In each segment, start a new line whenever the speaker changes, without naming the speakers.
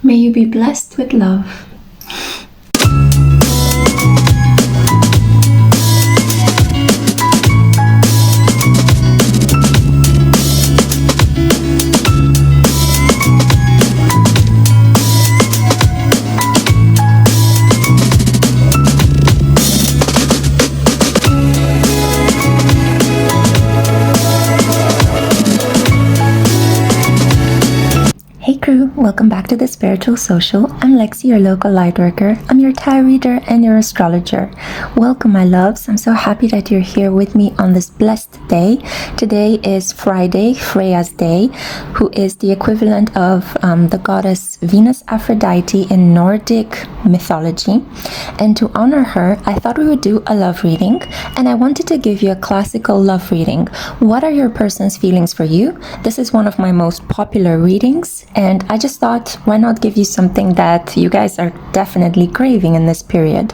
May you be blessed with love. Hey crew, welcome back to The Spiritual Social. I'm Lexi, your local lightworker. I'm your tarot reader and your astrologer. Welcome my loves. I'm so happy that you're here with me on this blessed day. Today is Friday, Freya's day, who is the equivalent of the goddess Venus Aphrodite in Nordic mythology. And to honor her, I thought we would do a love reading, and I wanted to give you a classical love reading. What are your person's feelings for you? This is one of my most popular readings, and I just thought, why not give you something that you guys are definitely craving in this period.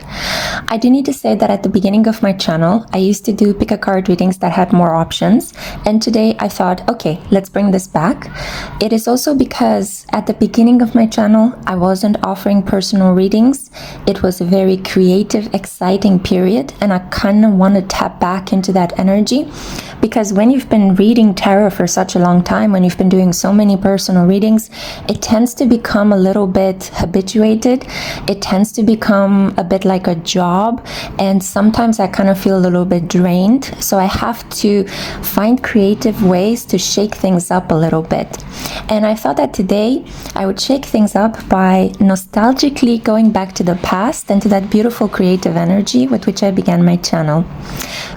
I do need to say that at the beginning of my channel, I used to do pick-a-card readings that had more options, and today I thought, okay, let's bring this back. It is also because at the beginning of my channel, I wasn't offering personal readings. It was a very creative, exciting period, and I kind of want to tap back into that energy, because when you've been reading tarot for such a long time, when you've been doing so many personal readings, it tends to become a little bit habituated. It tends to become a bit like a job, and sometimes I kind of feel a little bit drained. So I have to find creative ways to shake things up a little bit. And I thought that today I would shake things up by nostalgically going back to the past and to that beautiful creative energy with which I began my channel.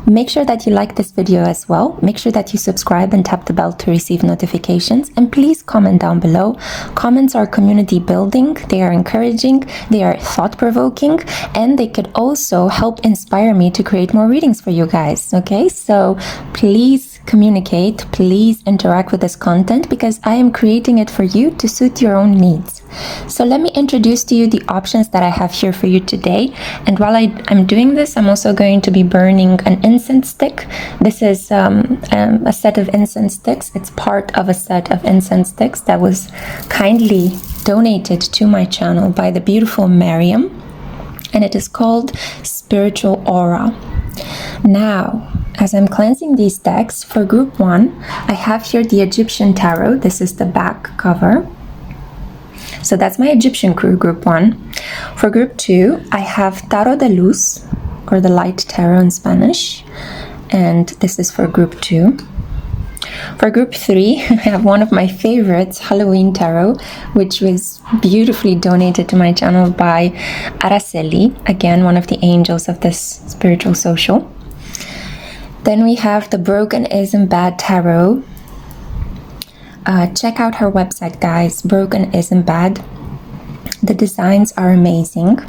Make sure that you like this video as well. Make sure that you subscribe and tap the bell to receive notifications, and please comment down below. Comments are community building, they are encouraging, they are thought-provoking, and they could also help inspire me to create more readings for you guys. Okay, so please communicate, please interact with this content, because I am creating it for you to suit your own needs. So let me introduce to you the options that I have here for you today. And while I'm doing this, I'm also going to be burning an incense stick. This is a set of incense sticks. It's part of a set of incense sticks that was kindly donated to my channel by the beautiful Miriam, and it is called Spiritual Aura. Now, as I'm cleansing these decks, for group 1, I have here the Egyptian Tarot. This is the back cover. So that's my Egyptian Crew, group 1. For group 2, I have Tarot de Luz, or the Light Tarot in Spanish, and this is for group 2. For group 3, I have one of my favorites, Halloween Tarot, which was beautifully donated to my channel by Araceli, again, one of the angels of this spiritual social. Then we have the Broken Isn't Bad Tarot. Check out her website, guys. Broken Isn't Bad. The designs are amazing.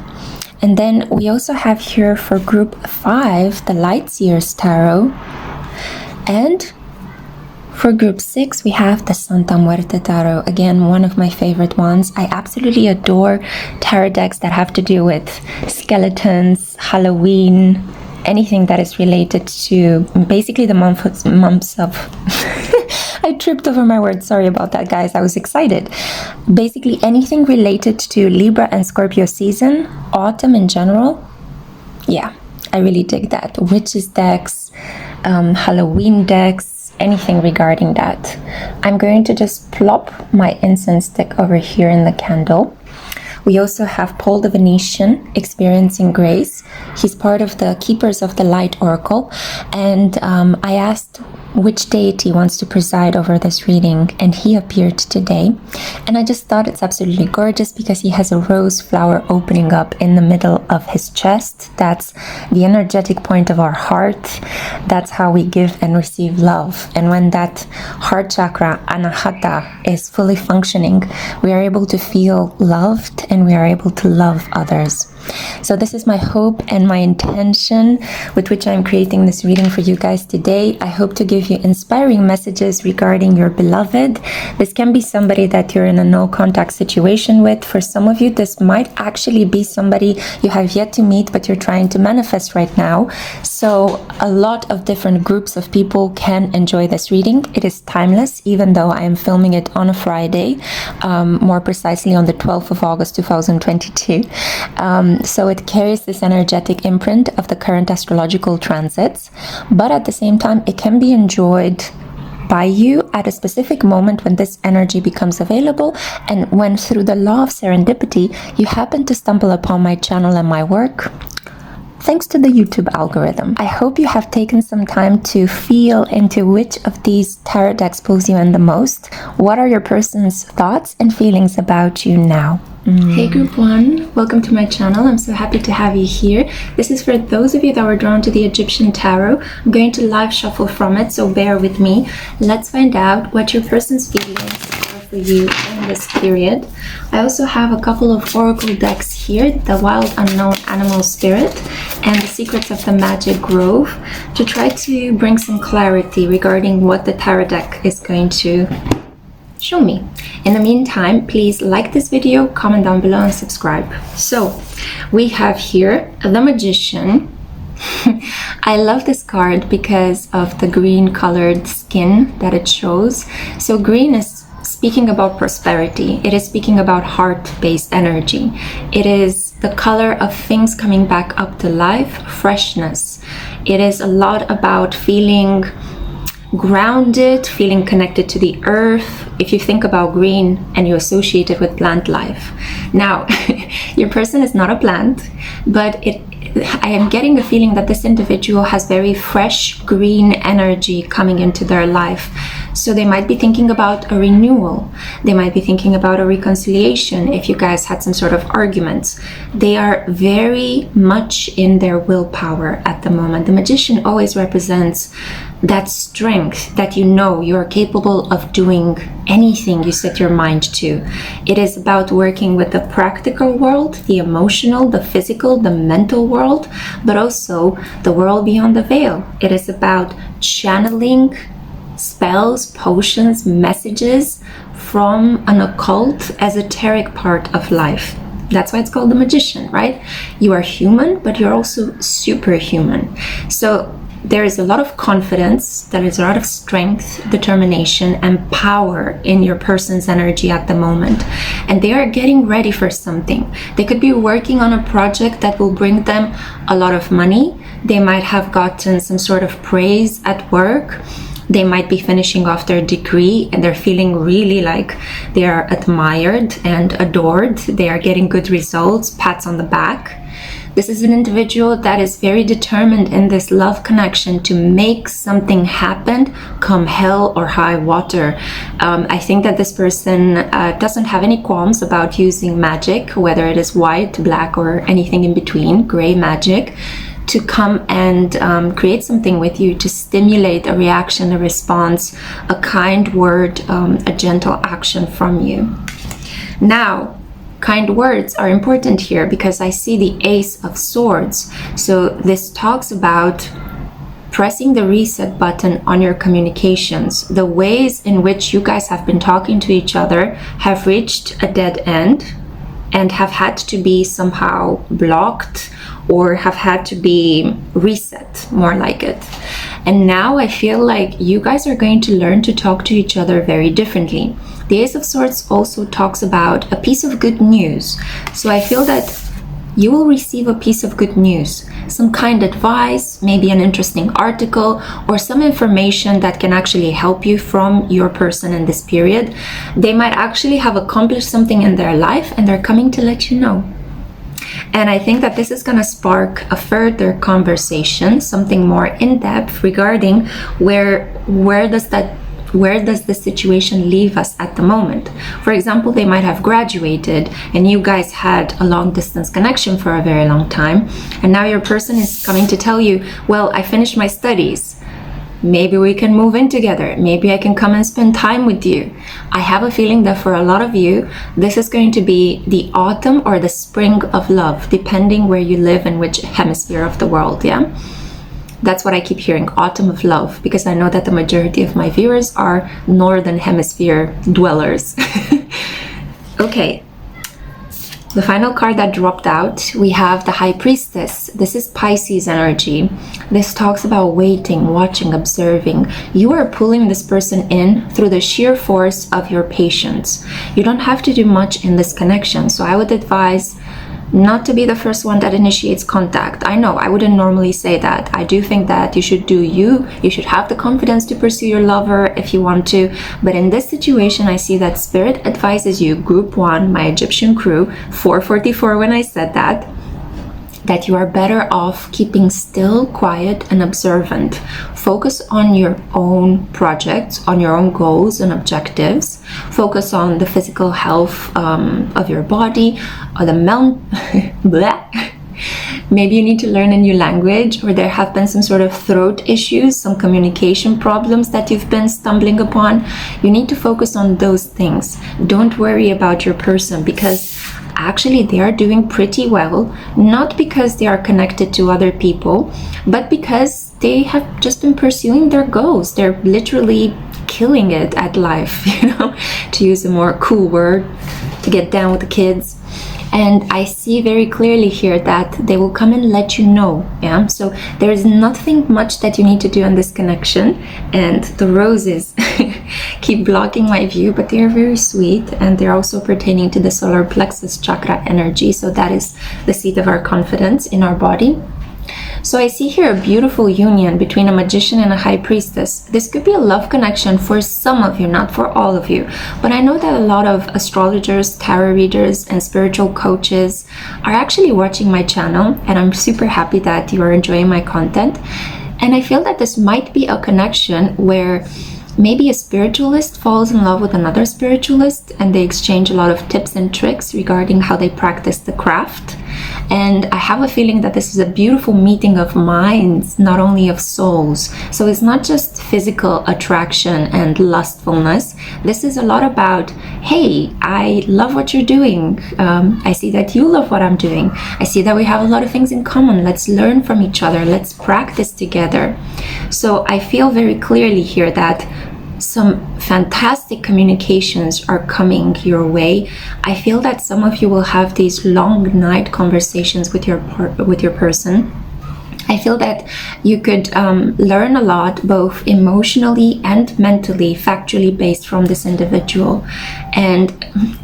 And then we also have here for group 5 the Lightseers Tarot. And for group 6 we have the Santa Muerte Tarot. Again, one of my favorite ones. I absolutely adore tarot decks that have to do with skeletons, Halloween, anything that is related to basically the months of I tripped over my words, sorry about that guys, I was excited. Basically anything related to Libra and Scorpio season, autumn in general. Yeah, I really dig that. Witches decks, Halloween decks, anything regarding that. I'm going to just plop my incense stick over here in the candle. We also have Paul the Venetian, Experiencing Grace. He's part of the Keepers of the Light Oracle, and I asked which deity wants to preside over this reading, and he appeared today. And I just thought it's absolutely gorgeous because he has a rose flower opening up in the middle of his chest. That's the energetic point of our heart. That's how we give and receive love. And when that heart chakra, anahata, is fully functioning, we are able to feel loved and we are able to love others. So this is my hope and my intention with which I'm creating this reading for you guys today. I hope to give you inspiring messages regarding your beloved. This can be somebody that you're in a no contact situation with. For some of you, this might actually be somebody you have yet to meet, but you're trying to manifest right now. So a lot of different groups of people can enjoy this reading. It is timeless, even though I am filming it on a Friday, more precisely on the 12th of August 2022. So it carries this energetic imprint of the current astrological transits, but at the same time it can be enjoyed by you at a specific moment when this energy becomes available, and when through the law of serendipity you happen to stumble upon my channel and my work, thanks to the YouTube algorithm. I hope you have taken some time to feel into which of these tarot decks pulls you in the most. What are your person's thoughts and feelings about you now? Hey group one, welcome to my channel. I'm so happy to have you here. This is for those of you that were drawn to the Egyptian tarot. I'm going to live shuffle from it, so bear with me. Let's find out what your person's feelings are for you in this period. I also have a couple of oracle decks here, the Wild Unknown Animal Spirit and the Secrets of the Magic Grove, to try to bring some clarity regarding what the tarot deck is going to show me. In the meantime, please like this video, comment down below and subscribe. So we have here the Magician. I love this card because of the green colored skin that it shows. So green is speaking about prosperity. It is speaking about heart-based energy. It is the color of things coming back up to life, freshness. It is a lot about feeling grounded, feeling connected to the earth. If you think about green and you associate it with plant life. Now, your person is not a plant, but I am getting the feeling that this individual has very fresh green energy coming into their life. So they might be thinking about a renewal. They might be thinking about a reconciliation if you guys had some sort of arguments. They are very much in their willpower at the moment. The Magician always represents that strength that you know you're capable of doing anything you set your mind to. It is about working with the practical world, the emotional, the physical, the mental world, but also the world beyond the veil. It is about channeling spells, potions, messages from an occult, esoteric part of life. That's why it's called the Magician, right? You are human, but you're also superhuman. So there is a lot of confidence, there is a lot of strength, determination, and power in your person's energy at the moment. And they are getting ready for something. They could be working on a project that will bring them a lot of money. They might have gotten some sort of praise at work. They might be finishing off their degree and they're feeling really like they are admired and adored. They are getting good results, pats on the back. This is an individual that is very determined in this love connection to make something happen, come hell or high water. I think that this person doesn't have any qualms about using magic, whether it is white, black, or anything in between, gray magic, to come and create something with you, to stimulate a reaction, a response, a kind word, a gentle action from you. Now, kind words are important here because I see the Ace of Swords. So this talks about pressing the reset button on your communications. The ways in which you guys have been talking to each other have reached a dead end and have had to be somehow blocked or have had to be reset, more like it. And now I feel like you guys are going to learn to talk to each other very differently. The Ace of Swords also talks about a piece of good news. So I feel that you will receive a piece of good news, some kind advice, maybe an interesting article, or some information that can actually help you from your person in this period. They might actually have accomplished something in their life and they're coming to let you know. And I think that this is going to spark a further conversation, something more in-depth regarding where does the situation leave us at the moment. For example, they might have graduated and you guys had a long distance connection for a very long time, and now your person is coming to tell you, well, I finished my studies. Maybe we can move in together. Maybe I can come and spend time with you. I have a feeling that for a lot of you, this is going to be the autumn or the spring of love, depending where you live and which hemisphere of the world, yeah? That's what I keep hearing, autumn of love, because I know that the majority of my viewers are northern hemisphere dwellers. Okay. The final card that dropped out, we have the High Priestess. This is Pisces energy. This talks about waiting, watching, observing. You are pulling this person in through the sheer force of your patience. You don't have to do much in this connection, so I would advise not to be the first one that initiates contact. I know I wouldn't normally say that. I do think that you should do you. You should have the confidence to pursue your lover if you want to. But in this situation, I see that Spirit advises you, Group 1, my Egyptian crew, 444 when I said that you are better off keeping still, quiet, and observant. Focus on your own projects, on your own goals and objectives. Focus on the physical health of your body, or the Maybe you need to learn a new language, or there have been some sort of throat issues, some communication problems that you've been stumbling upon. You need to focus on those things. Don't worry about your person, because actually they are doing pretty well, not because they are connected to other people, but because they have just been pursuing their goals. They're literally killing it at life, you know, to use a more cool word, to get down with the kids. And I see very clearly here that they will come and let you know, yeah? So there is nothing much that you need to do on this connection. And the roses keep blocking my view, but they are very sweet. And they're also pertaining to the solar plexus chakra energy. So that is the seat of our confidence in our body. So I see here a beautiful union between a magician and a high priestess. This could be a love connection for some of you, not for all of you. But I know that a lot of astrologers, tarot readers, and spiritual coaches are actually watching my channel, and I'm super happy that you are enjoying my content. And I feel that this might be a connection where maybe a spiritualist falls in love with another spiritualist, and they exchange a lot of tips and tricks regarding how they practice the craft. And I have a feeling that this is a beautiful meeting of minds, not only of souls. So it's not just physical attraction and lustfulness. This is a lot about, hey, I love what you're doing. I see that you love what I'm doing. I see that we have a lot of things in common. Let's learn from each other. Let's practice together. So I feel very clearly here that some fantastic communications are coming your way. I feel that some of you will have these long night conversations with your person. I feel that you could learn a lot, both emotionally and mentally, factually based from this individual. And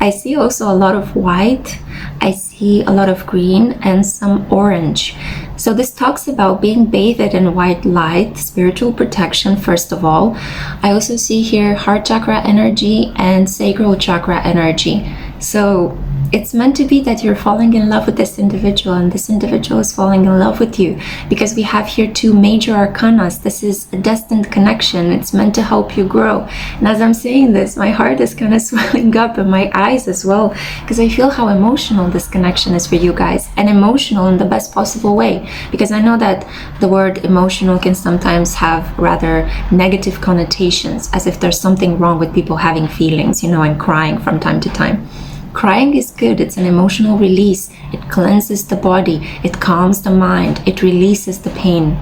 I see also a lot of white, I see a lot of green, and some orange. So this talks about being bathed in white light, spiritual protection, first of all. I also see here heart chakra energy and sacral chakra energy. So it's meant to be that you're falling in love with this individual, and this individual is falling in love with you, because we have here two major arcanas. This is a destined connection. It's meant to help you grow. And as I'm saying this, my heart is kind of swelling up, and my eyes as well, because I feel how emotional this connection is for you guys, and emotional in the best possible way, because I know that the word emotional can sometimes have rather negative connotations, as if there's something wrong with people having feelings, you know, and crying from time to time. Crying is good. It's an emotional release. It cleanses the body. It calms the mind. It releases the pain.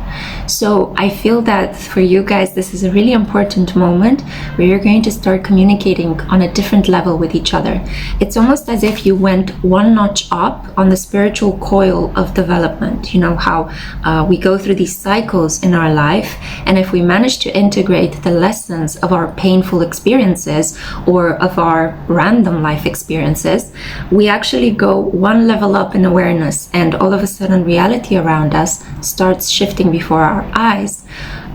So I feel that for you guys, this is a really important moment where you're going to start communicating on a different level with each other. It's almost as if you went one notch up on the spiritual coil of development. You know how we go through these cycles in our life, and if we manage to integrate the lessons of our painful experiences or of our random life experiences, we actually go one level up in awareness, and all of a sudden reality around us starts shifting before our eyes,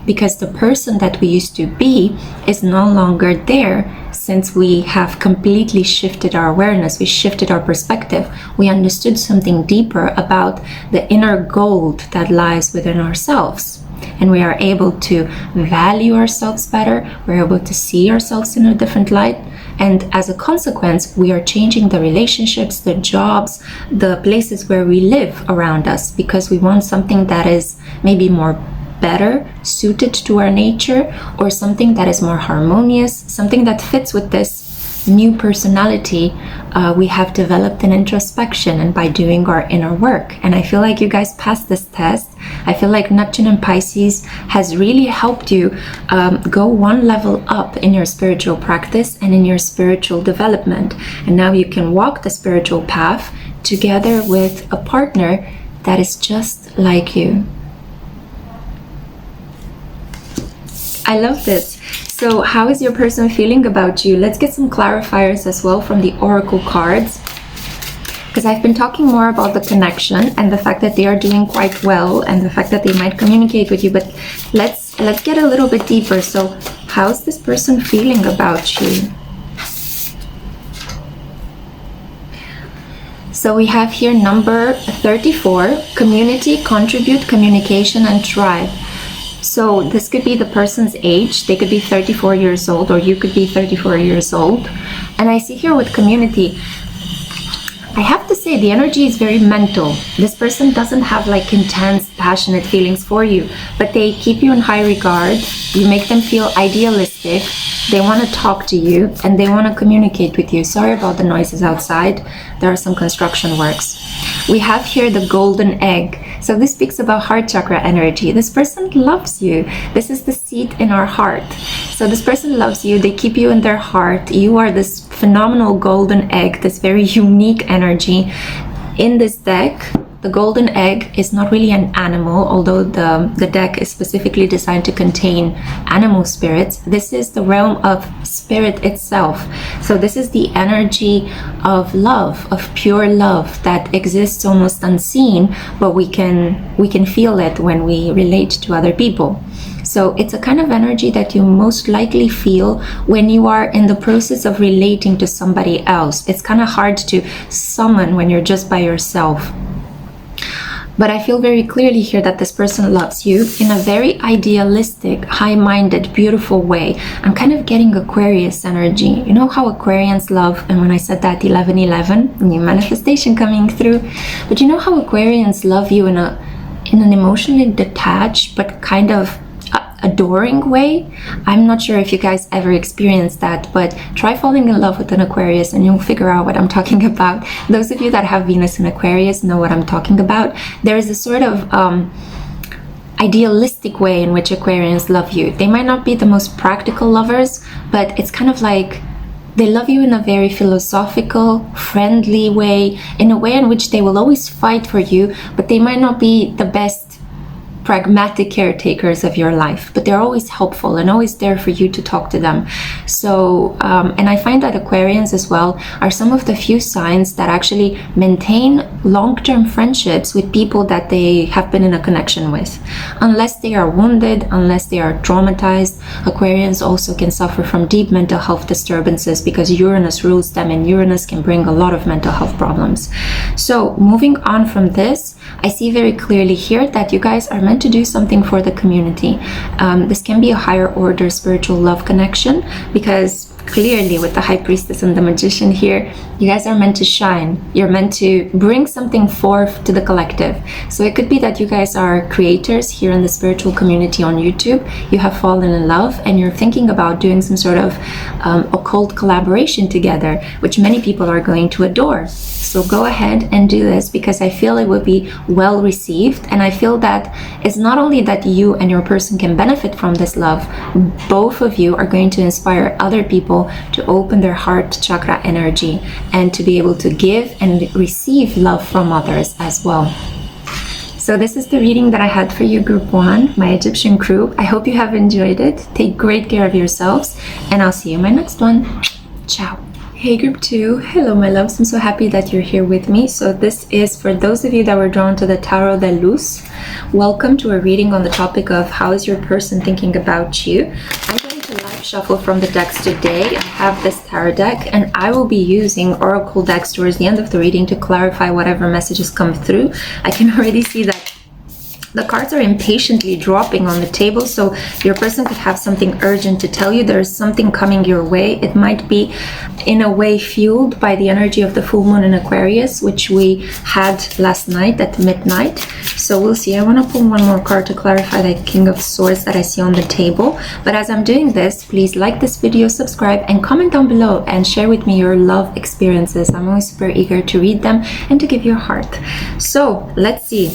because the person that we used to be is no longer there, since we have completely shifted our awareness. We shifted our perspective. We understood something deeper about the inner gold that lies within ourselves. And we are able to value ourselves better. We're able to see ourselves in a different light. And as a consequence, we are changing the relationships, the jobs, the places where we live around us, because we want something that is maybe more better suited to our nature, or something that is more harmonious, something that fits with this new personality we have developed in introspection and by doing our inner work. And I feel like you guys passed this test. I feel like Neptune and Pisces has really helped you go one level up in your spiritual practice and in your spiritual development. And now you can walk the spiritual path together with a partner that is just like you. I love this. So how is your person feeling about you? Let's get some clarifiers as well from the oracle cards, because I've been talking more about the connection and the fact that they are doing quite well and the fact that they might communicate with you, but let's get a little bit deeper. So how's this person feeling about you? So we have here number 34, community, contribute, communication, and tribe. So this could be the person's age. They could be 34 years old, or you could be 34 years old. And I see here with community, I have to say the energy is very mental. This person doesn't have like intense, passionate feelings for you, but they keep you in high regard. You make them feel idealistic. They want to talk to you and they want to communicate with you. Sorry about the noises outside. There are some construction works. We have here the golden egg. So this speaks about heart chakra energy. This person loves you. This is the seat in our heart. So this person loves you. They keep you in their heart. You are this phenomenal golden egg, this very unique energy. In this deck, the golden egg is not really an animal, although the deck is specifically designed to contain animal spirits. This is the realm of spirit itself. So this is the energy of love, of pure love that exists almost unseen, but we can feel it when we relate to other people. So it's a kind of energy that you most likely feel when you are in the process of relating to somebody else. It's kind of hard to summon when you're just by yourself. But I feel very clearly here that this person loves you in a very idealistic, high-minded, beautiful way. I'm kind of getting Aquarius energy. You know how Aquarians love, and when I said that 1111, new manifestation coming through. But you know how Aquarians love you in an emotionally detached but kind of adoring way? I'm not sure if you guys ever experienced that, but try falling in love with an Aquarius and you'll figure out what I'm talking about. Those of you that have Venus in Aquarius know what I'm talking about. There is a sort of idealistic way in which Aquarians love you. They might not be the most practical lovers, but it's kind of like they love you in a very philosophical, friendly way, in a way in which they will always fight for you, but they might not be the best pragmatic caretakers of your life, but they're always helpful and always there for you to talk to them. So and I find that Aquarians as well are some of the few signs that actually maintain long-term friendships with people that they have been in a connection with. Unless they are wounded, unless they are traumatized, Aquarians also can suffer from deep mental health disturbances because Uranus rules them, and Uranus can bring a lot of mental health problems. So moving on from this, I see very clearly here that you guys are meant to do something for the community. This can be a higher order spiritual love connection, because clearly with the High Priestess and the Magician here, you guys are meant to shine. You're meant to bring something forth to the collective. So it could be that you guys are creators here in the spiritual community on YouTube. You have fallen in love and you're thinking about doing some sort of occult collaboration together, which many people are going to adore. So go ahead and do this, because I feel it would be well received, and I feel that it's not only that you and your person can benefit from this love, both of you are going to inspire other people to open their heart chakra energy and to be able to give and receive love from others as well. So this is the reading that I had for you, Group 1, my Egyptian crew. I hope you have enjoyed it. Take great care of yourselves, and I'll see you in my next one. Ciao. Hey Group 2, hello my loves, I'm so happy that you're here with me. So this is for those of you that were drawn to the Tarot de Luz. Welcome to a reading on the topic of how is your person thinking about you. I'm going to live shuffle from the decks today. I have this tarot deck, and I will be using oracle decks towards the end of the reading to clarify whatever messages come through. I can already see that The cards are impatiently dropping on the table, so your person could have something urgent to tell you. There's something coming your way. It might be in a way fueled by the energy of the full moon in Aquarius, which we had last night at midnight. So we'll see. I want to pull one more card to clarify the King of Swords that I see on the table. But as I'm doing this, please like this video, subscribe, and comment down below and share with me your love experiences. I'm always super eager to read them and to give you a heart. So let's see.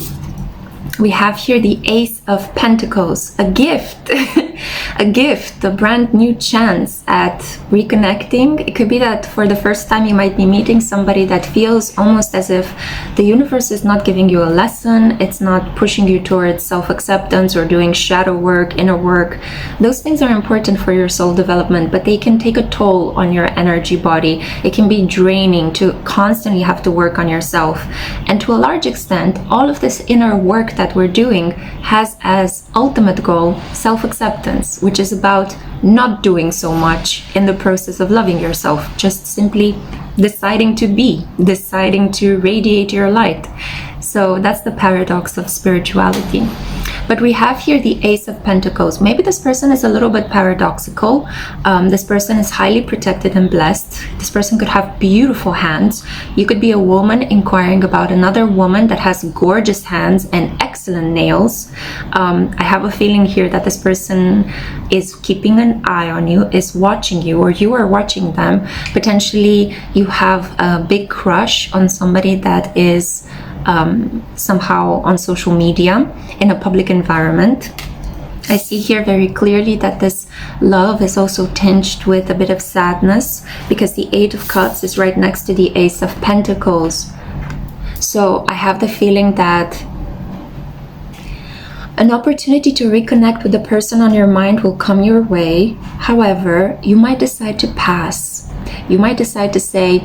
We have here the Ace of Pentacles, a gift, a gift, a brand new chance at reconnecting. It could be that for the first time you might be meeting somebody that feels almost as if the universe is not giving you a lesson. It's not pushing you towards self-acceptance or doing shadow work, inner work. Those things are important for your soul development, but they can take a toll on your energy body. It can be draining to constantly have to work on yourself. And to a large extent, all of this inner work that we're doing has as ultimate goal self-acceptance, which is about not doing so much in the process of loving yourself, just simply deciding to be, deciding to radiate your light. So that's the paradox of spirituality. But we have here the Ace of Pentacles. Maybe this person is a little bit paradoxical. This person is highly protected and blessed. This person could have beautiful hands. You could be a woman inquiring about another woman that has gorgeous hands and excellent nails. I have a feeling here that this person is keeping an eye on you, is watching you, or you are watching them. Potentially you have a big crush on somebody that is somehow on social media in a public environment. I see here very clearly that this love is also tinged with a bit of sadness because the Eight of Cups is right next to the Ace of Pentacles. So I have the feeling that an opportunity to reconnect with the person on your mind will come your way. However, you might decide to pass. You might decide to say,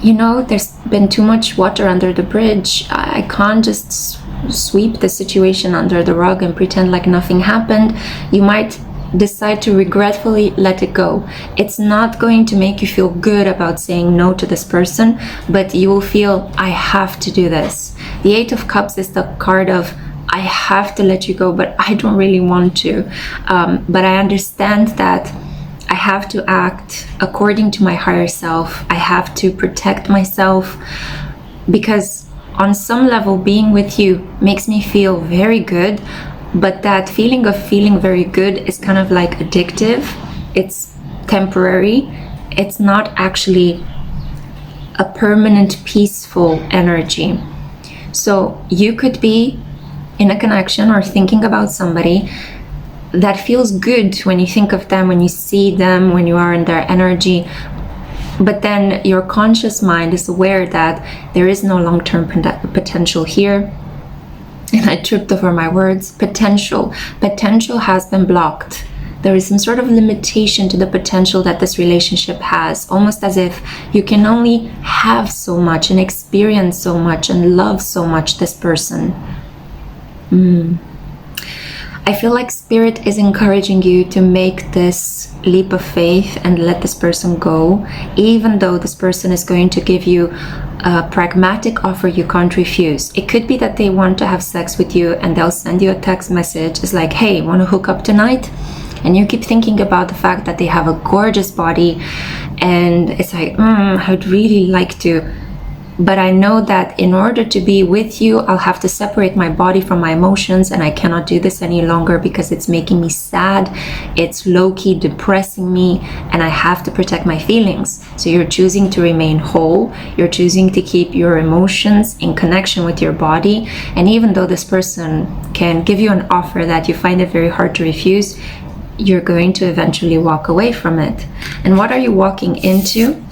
you know, there's been too much water under the bridge. I can't just sweep the situation under the rug and pretend like nothing happened. You might decide to regretfully let it go. It's not going to make you feel good about saying no to this person, but you will feel, I have to do this. The Eight of Cups is the card of, I have to let you go, but I don't really want to. But I understand that I have to act according to my higher self. I have to protect myself because on some level being with you makes me feel very good, but that feeling of feeling very good is kind of like addictive. It's temporary. It's not actually a permanent peaceful energy. So you could be in a connection or thinking about somebody that feels good when you think of them, when you see them, when you are in their energy. But then your conscious mind is aware that there is no long-term potential here. And I tripped over my words. Potential has been blocked. There is some sort of limitation to the potential that this relationship has, almost as if you can only have so much and experience so much and love so much this person. I feel like Spirit is encouraging you to make this leap of faith and let this person go, even though this person is going to give you a pragmatic offer you can't refuse. It could be that they want to have sex with you and they'll send you a text message. It's like, hey, want to hook up tonight? And you keep thinking about the fact that they have a gorgeous body and it's like, I'd really like to. But I know that in order to be with you, I'll have to separate my body from my emotions, and I cannot do this any longer because it's making me sad. It's low-key depressing me, and I have to protect my feelings. So you're choosing to remain whole. You're choosing to keep your emotions in connection with your body. And even though this person can give you an offer that you find it very hard to refuse, you're going to eventually walk away from it. And what are you walking into?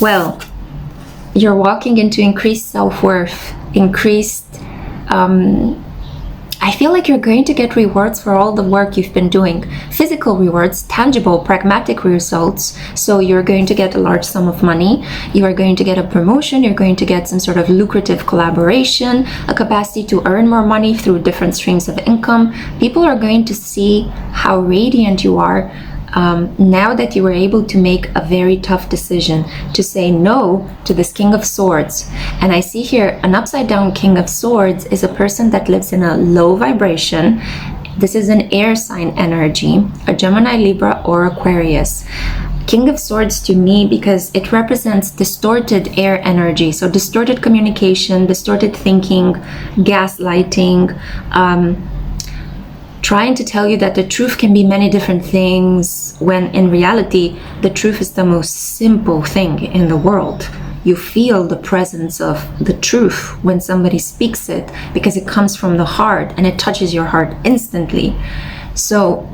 Well, you're walking into increased self-worth, increased, I feel like you're going to get rewards for all the work you've been doing. Physical rewards, tangible, pragmatic results. So you're going to get a large sum of money. You are going to get a promotion. You're going to get some sort of lucrative collaboration, a capacity to earn more money through different streams of income. People are going to see how radiant you are now that you were able to make a very tough decision to say no to this King of Swords. And I see here an upside down King of Swords is a person that lives in a low vibration. This is an air sign energy, a Gemini, Libra, or Aquarius. King of Swords to me, because it represents distorted air energy, so distorted communication, distorted thinking, gaslighting, trying to tell you that the truth can be many different things, when in reality the truth is the most simple thing in the world. You feel the presence of the truth when somebody speaks it, because it comes from the heart and it touches your heart instantly. So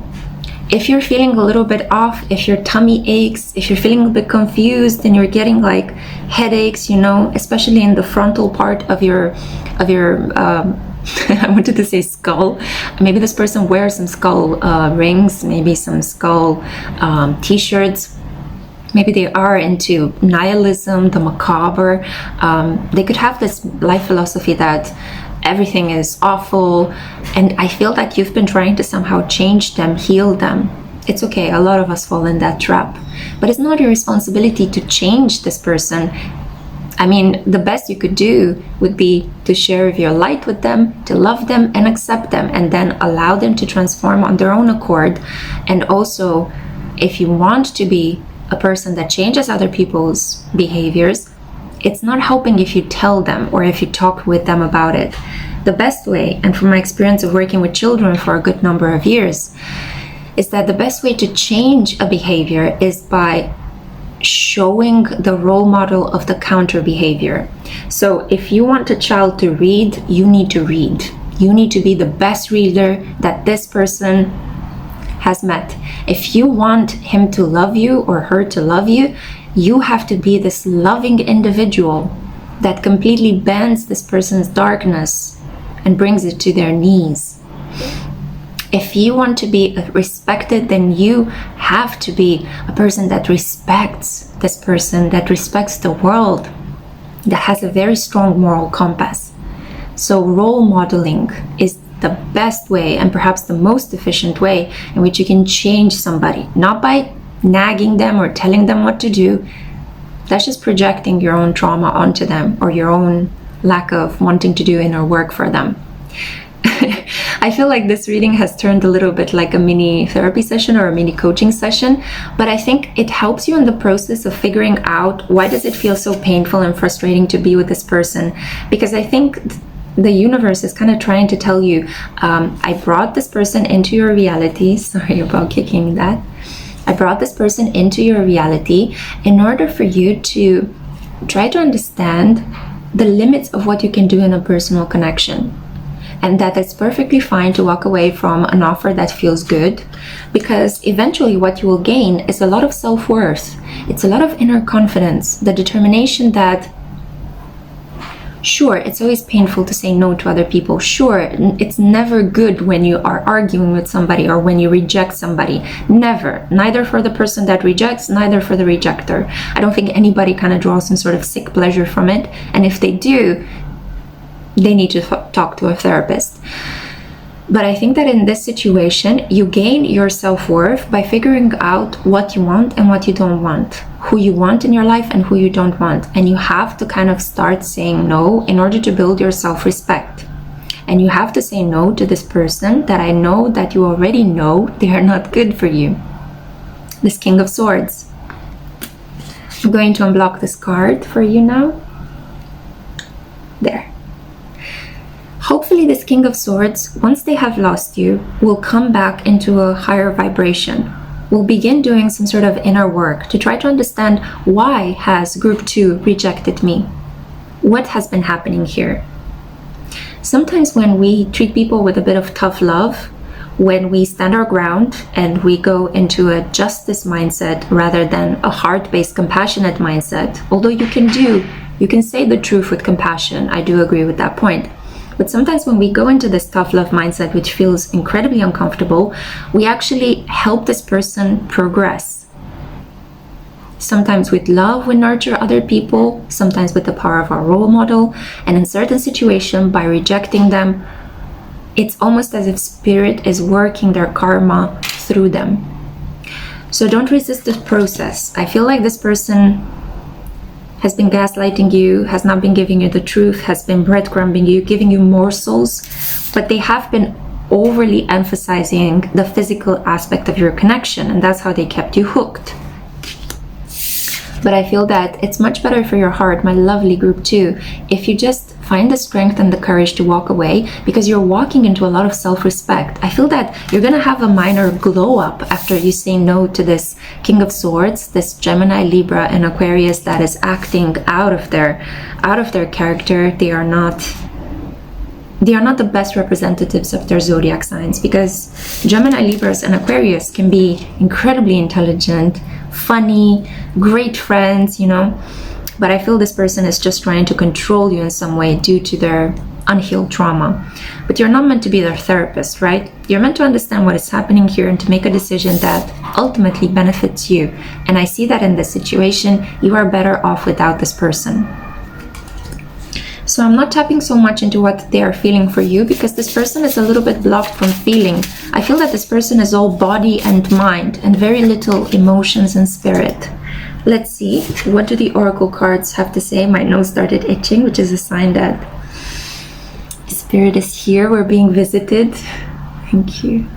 if you're feeling a little bit off, if your tummy aches, if you're feeling a bit confused and you're getting like headaches, you know, especially in the frontal part of your I wanted to say skull. Maybe this person wears some skull rings, maybe some skull t-shirts. Maybe they are into nihilism, the macabre. They could have this life philosophy that everything is awful, and I feel that you've been trying to somehow change them, heal them. It's okay, a lot of us fall in that trap, but it's not your responsibility to change this person. I mean, the best you could do would be to share your light with them, to love them and accept them, and then allow them to transform on their own accord. And also, if you want to be a person that changes other people's behaviors, it's not helping if you tell them or if you talk with them about it. The best way, and from my experience of working with children for a good number of years, is that the best way to change a behavior is by showing the role model of the counter behavior. So if you want a child to read, you need to read. You need to be the best reader that this person has met. If you want him to love you or her to love you, you have to be this loving individual that completely bends this person's darkness and brings it to their knees. If you want to be respected, then you have to be a person that respects this person, that respects the world, that has a very strong moral compass. So role modeling is the best way, and perhaps the most efficient way in which you can change somebody, not by nagging them or telling them what to do. That's just projecting your own trauma onto them, or your own lack of wanting to do inner work for them. I feel like this reading has turned a little bit like a mini therapy session or a mini coaching session, but I think it helps you in the process of figuring out why does it feel so painful and frustrating to be with this person. Because I think the universe is kind of trying to tell you, I brought this person into your reality. Sorry about kicking that. I brought this person into your reality in order for you to try to understand the limits of what you can do in a personal connection. And that it's perfectly fine to walk away from an offer that feels good, because eventually what you will gain is a lot of self-worth. It's a lot of inner confidence, the determination that, sure, it's always painful to say no to other people. Sure, it's never good when you are arguing with somebody or when you reject somebody. Never. Neither for the person that rejects, neither for the rejecter. I don't think anybody kind of draws some sort of sick pleasure from it. And if they do, they need to talk to a therapist. But I think that in this situation, you gain your self-worth by figuring out what you want and what you don't want, who you want in your life and who you don't want. And you have to kind of start saying no in order to build your self-respect. And you have to say no to this person that I know that you already know they are not good for you. This King of Swords. I'm going to unblock this card for you now. There. Hopefully this King of Swords, once they have lost you, will come back into a higher vibration. Will begin doing some sort of inner work to try to understand, why has group 2 rejected me? What has been happening here? Sometimes when we treat people with a bit of tough love, when we stand our ground and we go into a justice mindset rather than a heart-based compassionate mindset, although you can say the truth with compassion, I do agree with that point. But sometimes when we go into this tough love mindset, which feels incredibly uncomfortable, we actually help this person progress. Sometimes with love, we nurture other people, sometimes with the power of our role model, and in certain situations, by rejecting them, it's almost as if spirit is working their karma through them. So don't resist the process. I feel like this person has been gaslighting you, has not been giving you the truth, has been breadcrumbing you, giving you morsels, but they have been overly emphasizing the physical aspect of your connection, and that's how they kept you hooked. But I feel that it's much better for your heart, my lovely group 2, if you just find the strength and the courage to walk away, because you're walking into a lot of self-respect. I feel that you're gonna have a minor glow up after you say no to this King of Swords, this Gemini, Libra, and Aquarius that is acting out of their character. They are not the best representatives of their zodiac signs, because Gemini, Libras, and Aquarius can be incredibly intelligent, funny, great friends, you know, but I feel this person is just trying to control you in some way due to their unhealed trauma. But you're not meant to be their therapist, right? You're meant to understand what is happening here and to make a decision that ultimately benefits you. And I see that in this situation, you are better off without this person. So I'm not tapping so much into what they are feeling for you, because this person is a little bit blocked from feeling. I feel that this person is all body and mind and very little emotions and spirit. Let's see, what do the oracle cards have to say? My nose started itching, which is a sign that spirit is here. We're being visited. Thank you.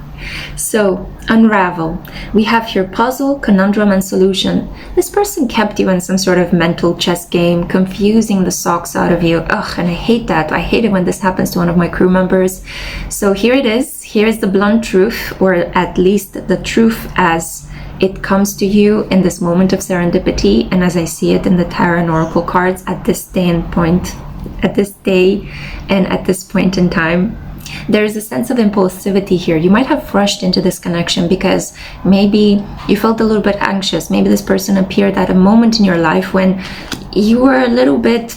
So, unravel. We have here puzzle, conundrum, and solution. This person kept you in some sort of mental chess game, confusing the socks out of you. Ugh, and I hate that. I hate it when this happens to one of my crew members. So here it is. Here is the blunt truth, or at least the truth as it comes to you in this moment of serendipity, and as I see it in the tarot and oracle cards at this day and at this point in time. There is a sense of impulsivity here. You might have rushed into this connection because maybe you felt a little bit anxious. Maybe this person appeared at a moment in your life when you were a little bit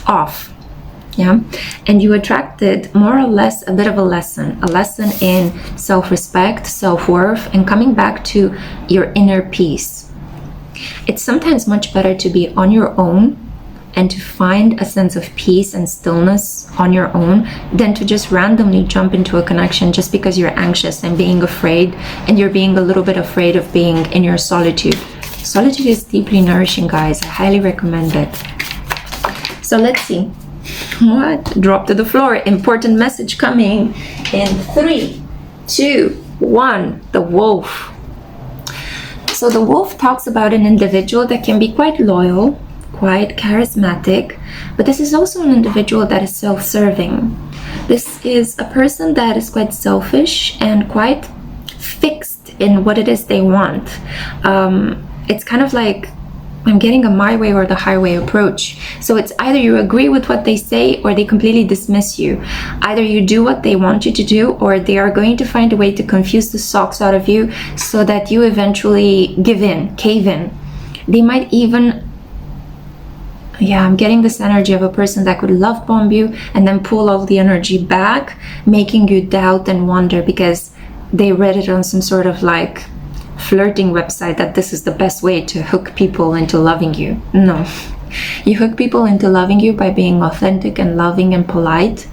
off. Yeah, and you attracted more or less a bit of a lesson in self-respect, self-worth, and coming back to your inner peace. It's sometimes much better to be on your own and to find a sense of peace and stillness on your own than to just randomly jump into a connection just because you're anxious and being afraid, and you're being a little bit afraid of being in your solitude. Solitude is deeply nourishing, guys. I highly recommend it. So let's see. What? Drop to the floor. Important message coming in 3, 2, 1. The wolf. So the wolf talks about an individual that can be quite loyal, quite charismatic, but this is also an individual that is self-serving. This is a person that is quite selfish and quite fixed in what it is they want. It's kind of like I'm getting a my way or the highway approach. So it's either you agree with what they say or they completely dismiss you. Either you do what they want you to do, or they are going to find a way to confuse the socks out of you so that you eventually give in, cave in. They might even, I'm getting this energy of a person that could love bomb you and then pull all the energy back, making you doubt and wonder because they read it on some sort of like flirting website that this is the best way to hook people into loving you. No. You hook people into loving you by being authentic and loving and polite,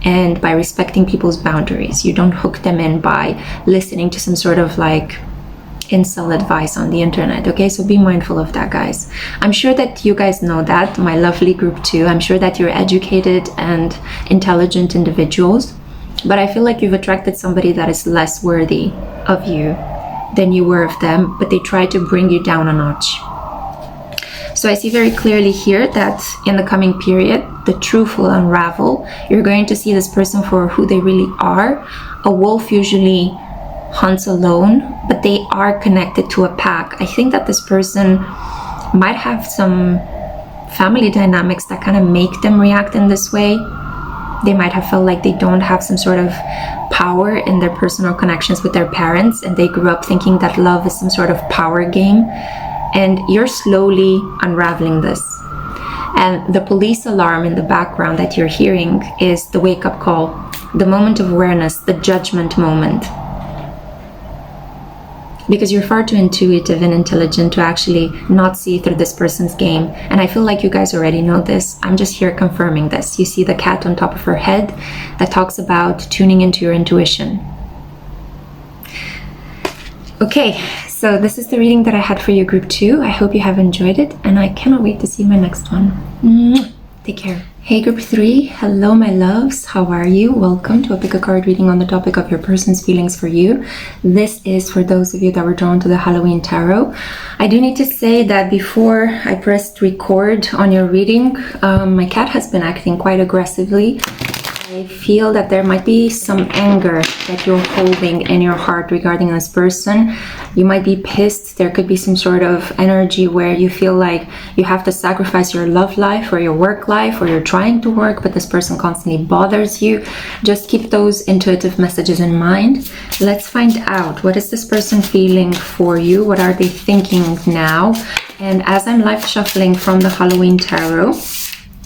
and by respecting people's boundaries. You don't hook them in by listening to some sort of like incel advice on the internet. Okay, so be mindful of that, guys. I'm sure that you guys know that, my lovely group too. I'm sure that you're educated and intelligent individuals, but I feel like you've attracted somebody that is less worthy of you than you were of them, but they try to bring you down a notch. So I see very clearly here that in the coming period, the truth will unravel. You're going to see this person for who they really are. A wolf usually hunts alone, but they are connected to a pack. I think that this person might have some family dynamics that kind of make them react in this way. They might have felt like they don't have some sort of power in their personal connections with their parents, and they grew up thinking that love is some sort of power game. And you're slowly unraveling this. And the police alarm in the background that you're hearing is the wake-up call, the moment of awareness, the judgment moment. Because you're far too intuitive and intelligent to actually not see through this person's game. And I feel like you guys already know this. I'm just here confirming this. You see the cat on top of her head that talks about tuning into your intuition. Okay, So this is the reading that I had for you, group 2. I hope you have enjoyed it, and I cannot wait to see my next one. Take care. Hey, group 3. Hello, my loves. How are you? Welcome to a pick a card reading on the topic of your person's feelings for you. This is for those of you that were drawn to the Halloween tarot. I do need to say that before I pressed record on your reading, my cat has been acting quite aggressively. I feel that there might be some anger that you're holding in your heart regarding this person. You might be pissed. There could be some sort of energy where you feel like you have to sacrifice your love life or your work life, or you're trying to work, but this person constantly bothers you. Just keep those intuitive messages in mind. Let's find out, what is this person feeling for you? What are they thinking now? And as I'm live shuffling from the Halloween tarot,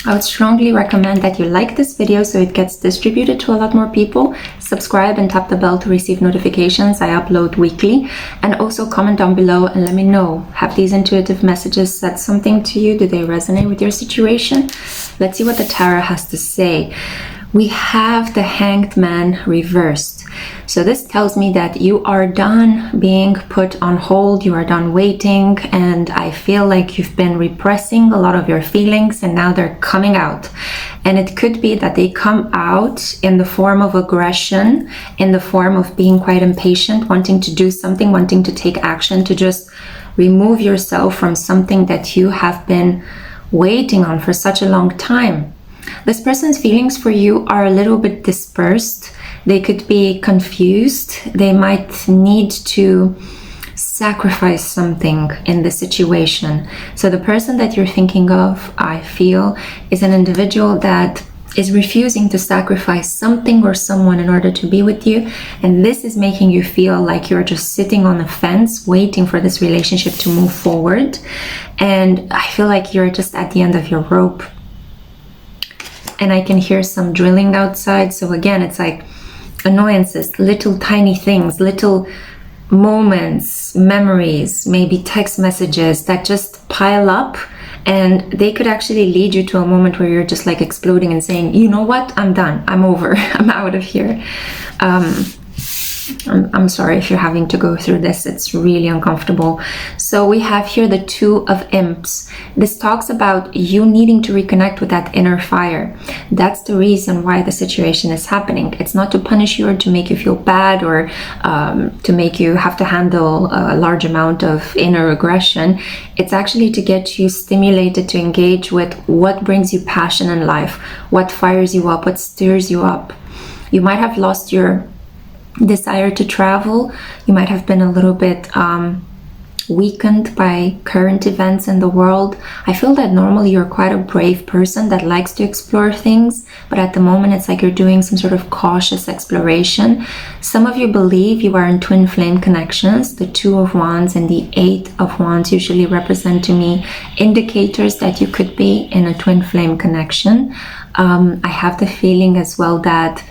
I would strongly recommend that you like this video so it gets distributed to a lot more people. Subscribe and tap the bell to receive notifications. I upload weekly. And also comment down below and let me know, have these intuitive messages said something to you? Do they resonate with your situation? Let's see what the tarot has to say. We have the Hanged Man reversed. So this tells me that you are done being put on hold, you are done waiting, and I feel like you've been repressing a lot of your feelings and now they're coming out. And it could be that they come out in the form of aggression, in the form of being quite impatient, wanting to do something, wanting to take action, to just remove yourself from something that you have been waiting on for such a long time. This person's feelings for you are a little bit dispersed. They could be confused. They might need to sacrifice something in the situation. So the person that you're thinking of, I feel, is an individual that is refusing to sacrifice something or someone in order to be with you. And this is making you feel like you're just sitting on the fence waiting for this relationship to move forward. And I feel like you're just at the end of your rope. And I can hear some drilling outside. So again, it's like annoyances, little tiny things, little moments, memories, maybe text messages that just pile up, and they could actually lead you to a moment where you're just like exploding and saying, you know what, I'm done, I'm over, I'm out of here. I'm sorry if you're having to go through this. It's really uncomfortable. So we have here the Two of Imps. This talks about you needing to reconnect with that inner fire. That's the reason why the situation is happening. It's not to punish you or to make you feel bad or to make you have to handle a large amount of inner aggression. It's actually to get you stimulated to engage with what brings you passion in life, what fires you up, what stirs you up. You might have lost your desire to travel. You might have been a little bit weakened by current events in the world. I feel that normally you're quite a brave person that likes to explore things, but at the moment it's like you're doing some sort of cautious exploration. Some of you believe you are in twin flame connections. The Two of Wands and the Eight of Wands usually represent to me indicators that you could be in a twin flame connection. I have the feeling as well that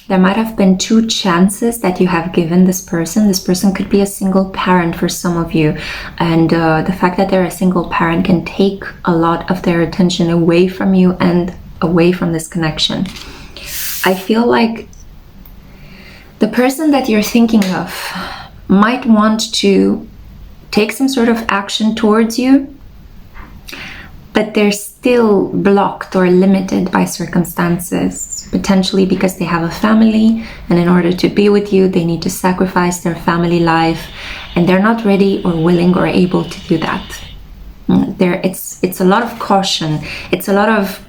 there might have been two chances that you have given this person. This person could be a single parent for some of you. And the fact that they're a single parent can take a lot of their attention away from you and away from this connection. I feel like the person that you're thinking of might want to take some sort of action towards you, but they're still blocked or limited by circumstances, potentially because they have a family, and in order to be with you, they need to sacrifice their family life, and they're not ready or willing or able to do that. It's a lot of caution. It's a lot of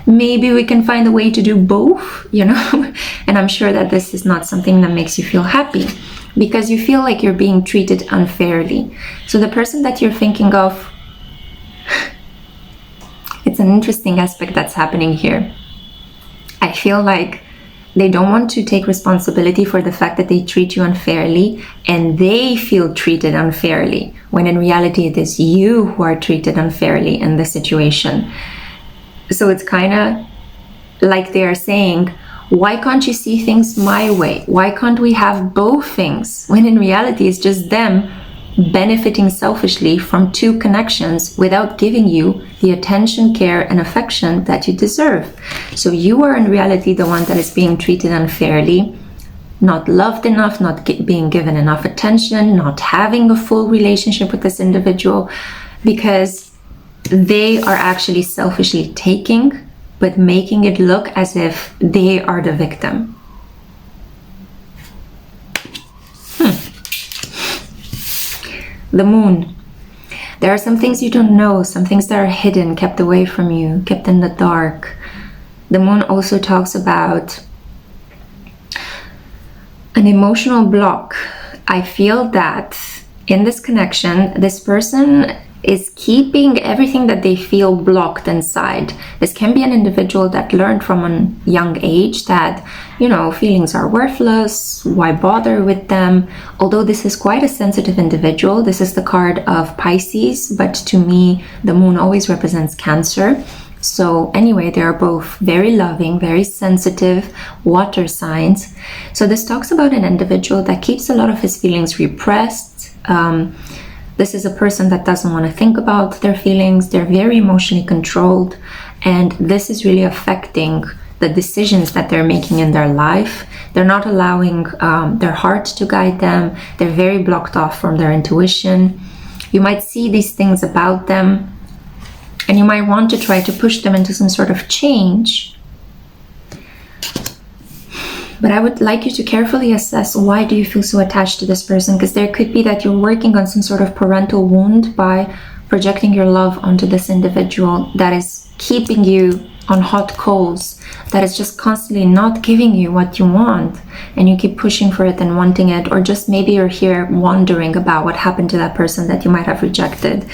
maybe we can find a way to do both, you know? And I'm sure that this is not something that makes you feel happy, because you feel like you're being treated unfairly. So the person that you're thinking of, it's an interesting aspect that's happening here. I feel like they don't want to take responsibility for the fact that they treat you unfairly, and they feel treated unfairly, when in reality it is you who are treated unfairly in the situation. So it's kind of like they are saying, why can't you see things my way? Why can't we have both things? When in reality it's just them benefiting selfishly from two connections without giving you the attention, care, and affection that you deserve. So you are in reality the one that is being treated unfairly. not loved enough, not being given enough attention, not having a full relationship with this individual, because they are actually selfishly taking, but making it look as if they are the victim. The moon. There are some things you don't know, some things that are hidden, kept away from you, kept in the dark. The moon also talks about an emotional block. I feel that in this connection, this person is keeping everything that they feel blocked inside. This can be an individual that learned from a young age that, you know, feelings are worthless, why bother with them? Although this is quite a sensitive individual. This is the card of Pisces, but to me, the moon always represents Cancer. So anyway, they are both very loving, very sensitive water signs. So this talks about an individual that keeps a lot of his feelings repressed. This is a person that doesn't want to think about their feelings. They're very emotionally controlled, and this is really affecting the decisions that they're making in their life. They're not allowing their heart to guide them. They're very blocked off from their intuition. You might see these things about them, and you might want to try to push them into some sort of change. But I would like you to carefully assess, why do you feel so attached to this person? Because there could be that you're working on some sort of parental wound by projecting your love onto this individual that is keeping you on hot coals, that is just constantly not giving you what you want, and you keep pushing for it and wanting it, or just maybe you're here wondering about what happened to that person that you might have rejected.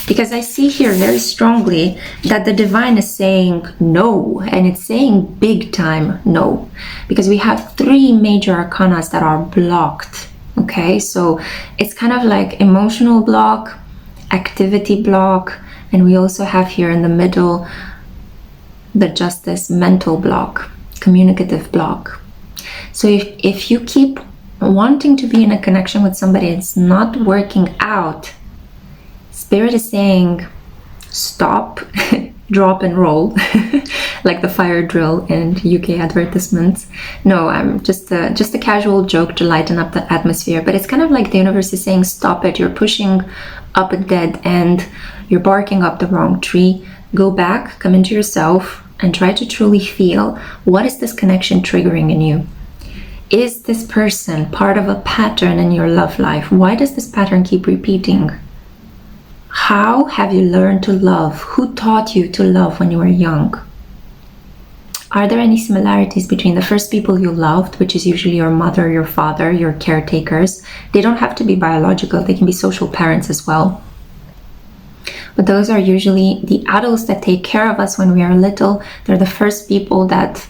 Because I see here very strongly that the divine is saying no, and it's saying big time no, because we have 3 major arcanas that are blocked. Okay, so it's kind of like emotional block, activity block, and we also have here in the middle the Justice, mental block, communicative block. So if you keep wanting to be in a connection with somebody, it's not working out, Spirit is saying stop, drop and roll, like the fire drill in UK advertisements. No, I'm just a casual joke to lighten up the atmosphere, but it's kind of like the universe is saying stop it. You're pushing up a dead end, you're barking up the wrong tree. Go back, come into yourself, and try to truly feel, what is this connection triggering in you? Is this person part of a pattern in your love life? Why does this pattern keep repeating? How have you learned to love? Who taught you to love when you were young? Are there any similarities between the first people you loved, which is usually your mother, your father, your caretakers? They don't have to be biological, they can be social parents as well. But those are usually the adults that take care of us when we are little. They're the first people that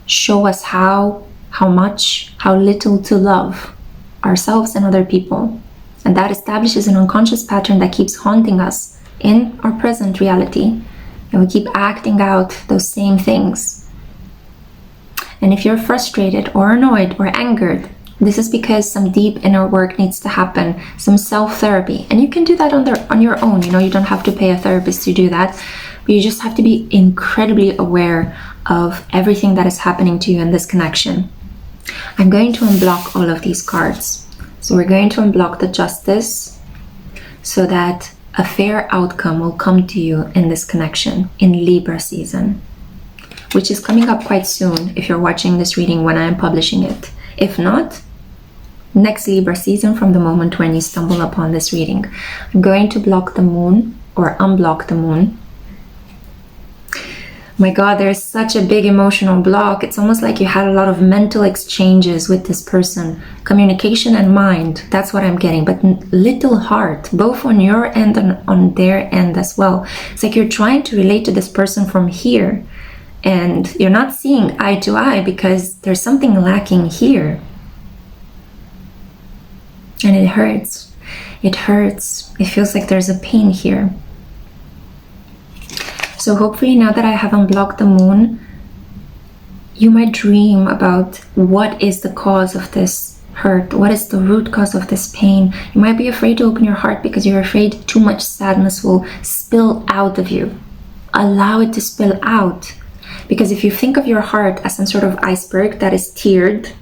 show us how much, how little to love ourselves and other people. And that establishes an unconscious pattern that keeps haunting us in our present reality. And we keep acting out those same things. And if you're frustrated or annoyed or angered, this is because some deep inner work needs to happen, some self-therapy. And you can do that on your own. You know, you don't have to pay a therapist to do that. But you just have to be incredibly aware of everything that is happening to you in this connection. I'm going to unblock all of these cards. So we're going to unblock the Justice so that a fair outcome will come to you in this connection in Libra season, which is coming up quite soon if you're watching this reading when I am publishing it. If not, next Libra season from the moment when you stumble upon this reading. I'm going to block the moon or unblock the moon. My God, there's such a big emotional block. It's almost like you had a lot of mental exchanges with this person. Communication and mind, that's what I'm getting. But little heart, both on your end and on their end as well. It's like you're trying to relate to this person from here, and you're not seeing eye to eye because there's something lacking here. And it hurts. It hurts. It feels like there's a pain here. So hopefully now that I have unblocked the moon, you might dream about what is the cause of this hurt, what is the root cause of this pain. You might be afraid to open your heart because you're afraid too much sadness will spill out of you. Allow it to spill out. Because if you think of your heart as some sort of iceberg that is tiered,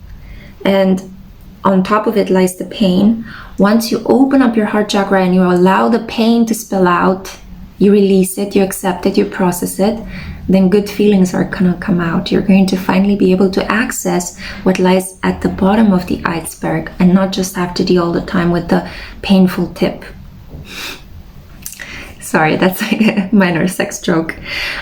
And on top of it lies the pain. Once you open up your heart chakra and you allow the pain to spill out, you release it, you accept it, you process it, then good feelings are gonna come out. You're going to finally be able to access what lies at the bottom of the iceberg and not just have to deal all the time with the painful tip. Sorry, that's like a minor sex joke.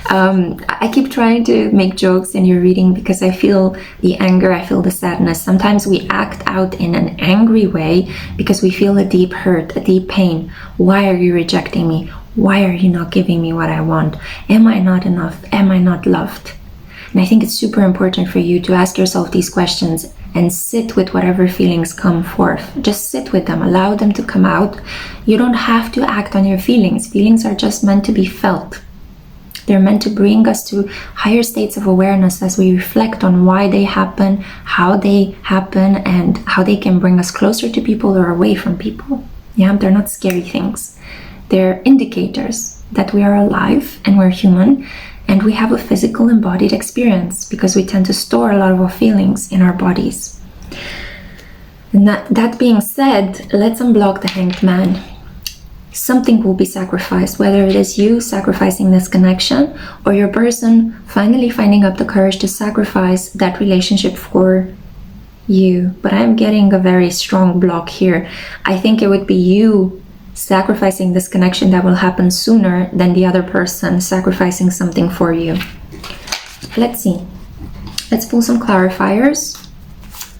I keep trying to make jokes in your reading because I feel the anger, I feel the sadness. Sometimes we act out in an angry way because we feel a deep hurt, a deep pain. Why are you rejecting me? Why are you not giving me what I want? Am I not enough? Am I not loved? And I think it's super important for you to ask yourself these questions and sit with whatever feelings come forth. Just sit with them, allow them to come out. You don't have to act on your feelings. Feelings are just meant to be felt. They're meant to bring us to higher states of awareness as we reflect on why they happen, and how they can bring us closer to people or away from people. Yeah, they're not scary things. They're indicators that we are alive and we're human and we have a physical embodied experience because we tend to store a lot of our feelings in our bodies. And that being said, let's unblock the Hanged Man. Something will be sacrificed, whether it is you sacrificing this connection or your person finally finding up the courage to sacrifice that relationship for you. But I'm getting a very strong block here. I think it would be you sacrificing this connection that will happen sooner than the other person sacrificing something for you. Let's see. Let's pull some clarifiers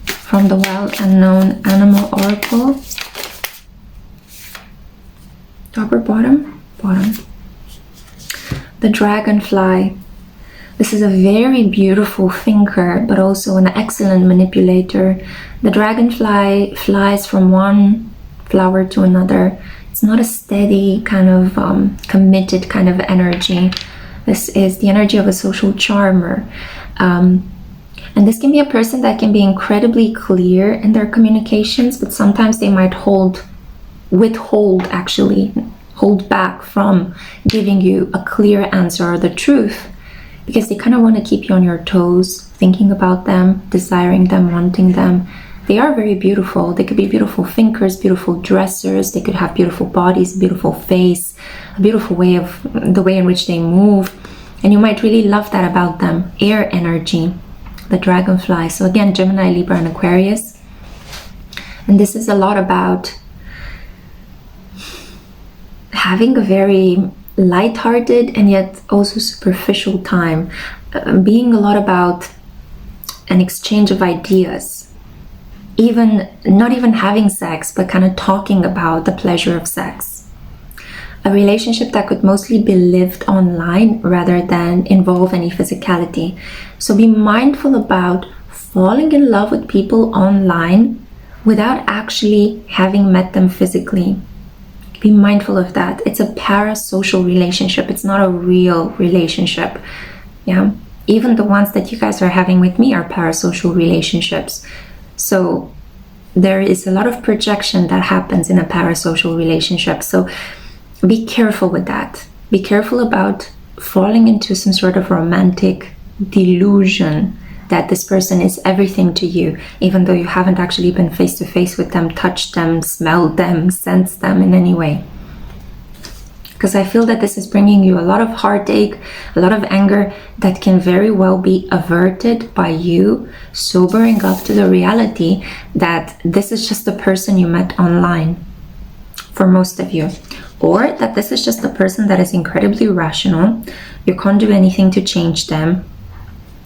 from the Wild Unknown Animal Oracle. Top or bottom? Bottom. The Dragonfly. This is a very beautiful thinker, but also an excellent manipulator. The dragonfly flies from one flower to another. It's not a steady kind of committed kind of energy. This is the energy of a social charmer. And this can be a person that can be incredibly clear in their communications, but sometimes they might hold back from giving you a clear answer or the truth because they kind of want to keep you on your toes, thinking about them, desiring them, wanting them. They are very beautiful. They could be beautiful thinkers, beautiful dressers. They could have beautiful bodies, beautiful face, a beautiful way of the way in which they move. And you might really love that about them. Air energy, the dragonfly. So again, Gemini, Libra, and Aquarius. And this is a lot about having a very lighthearted and yet also superficial time. Being a lot about an exchange of ideas. Not even having sex, but kind of talking about the pleasure of sex. A relationship that could mostly be lived online rather than involve any physicality. So be mindful about falling in love with people online without actually having met them physically. Be mindful of that. It's a parasocial relationship. It's not a real relationship. Yeah. Even the ones that you guys are having with me are parasocial relationships. So there is a lot of projection that happens in a parasocial relationship. So be careful with that. Be careful about falling into some sort of romantic delusion that this person is everything to you, even though you haven't actually been face to face with them, touched them, smelled them, sensed them in any way. Because I feel that this is bringing you a lot of heartache, a lot of anger that can very well be averted by you sobering up to the reality that this is just the person you met online for most of you. Or that this is just a person that is incredibly rational. You can't do anything to change them.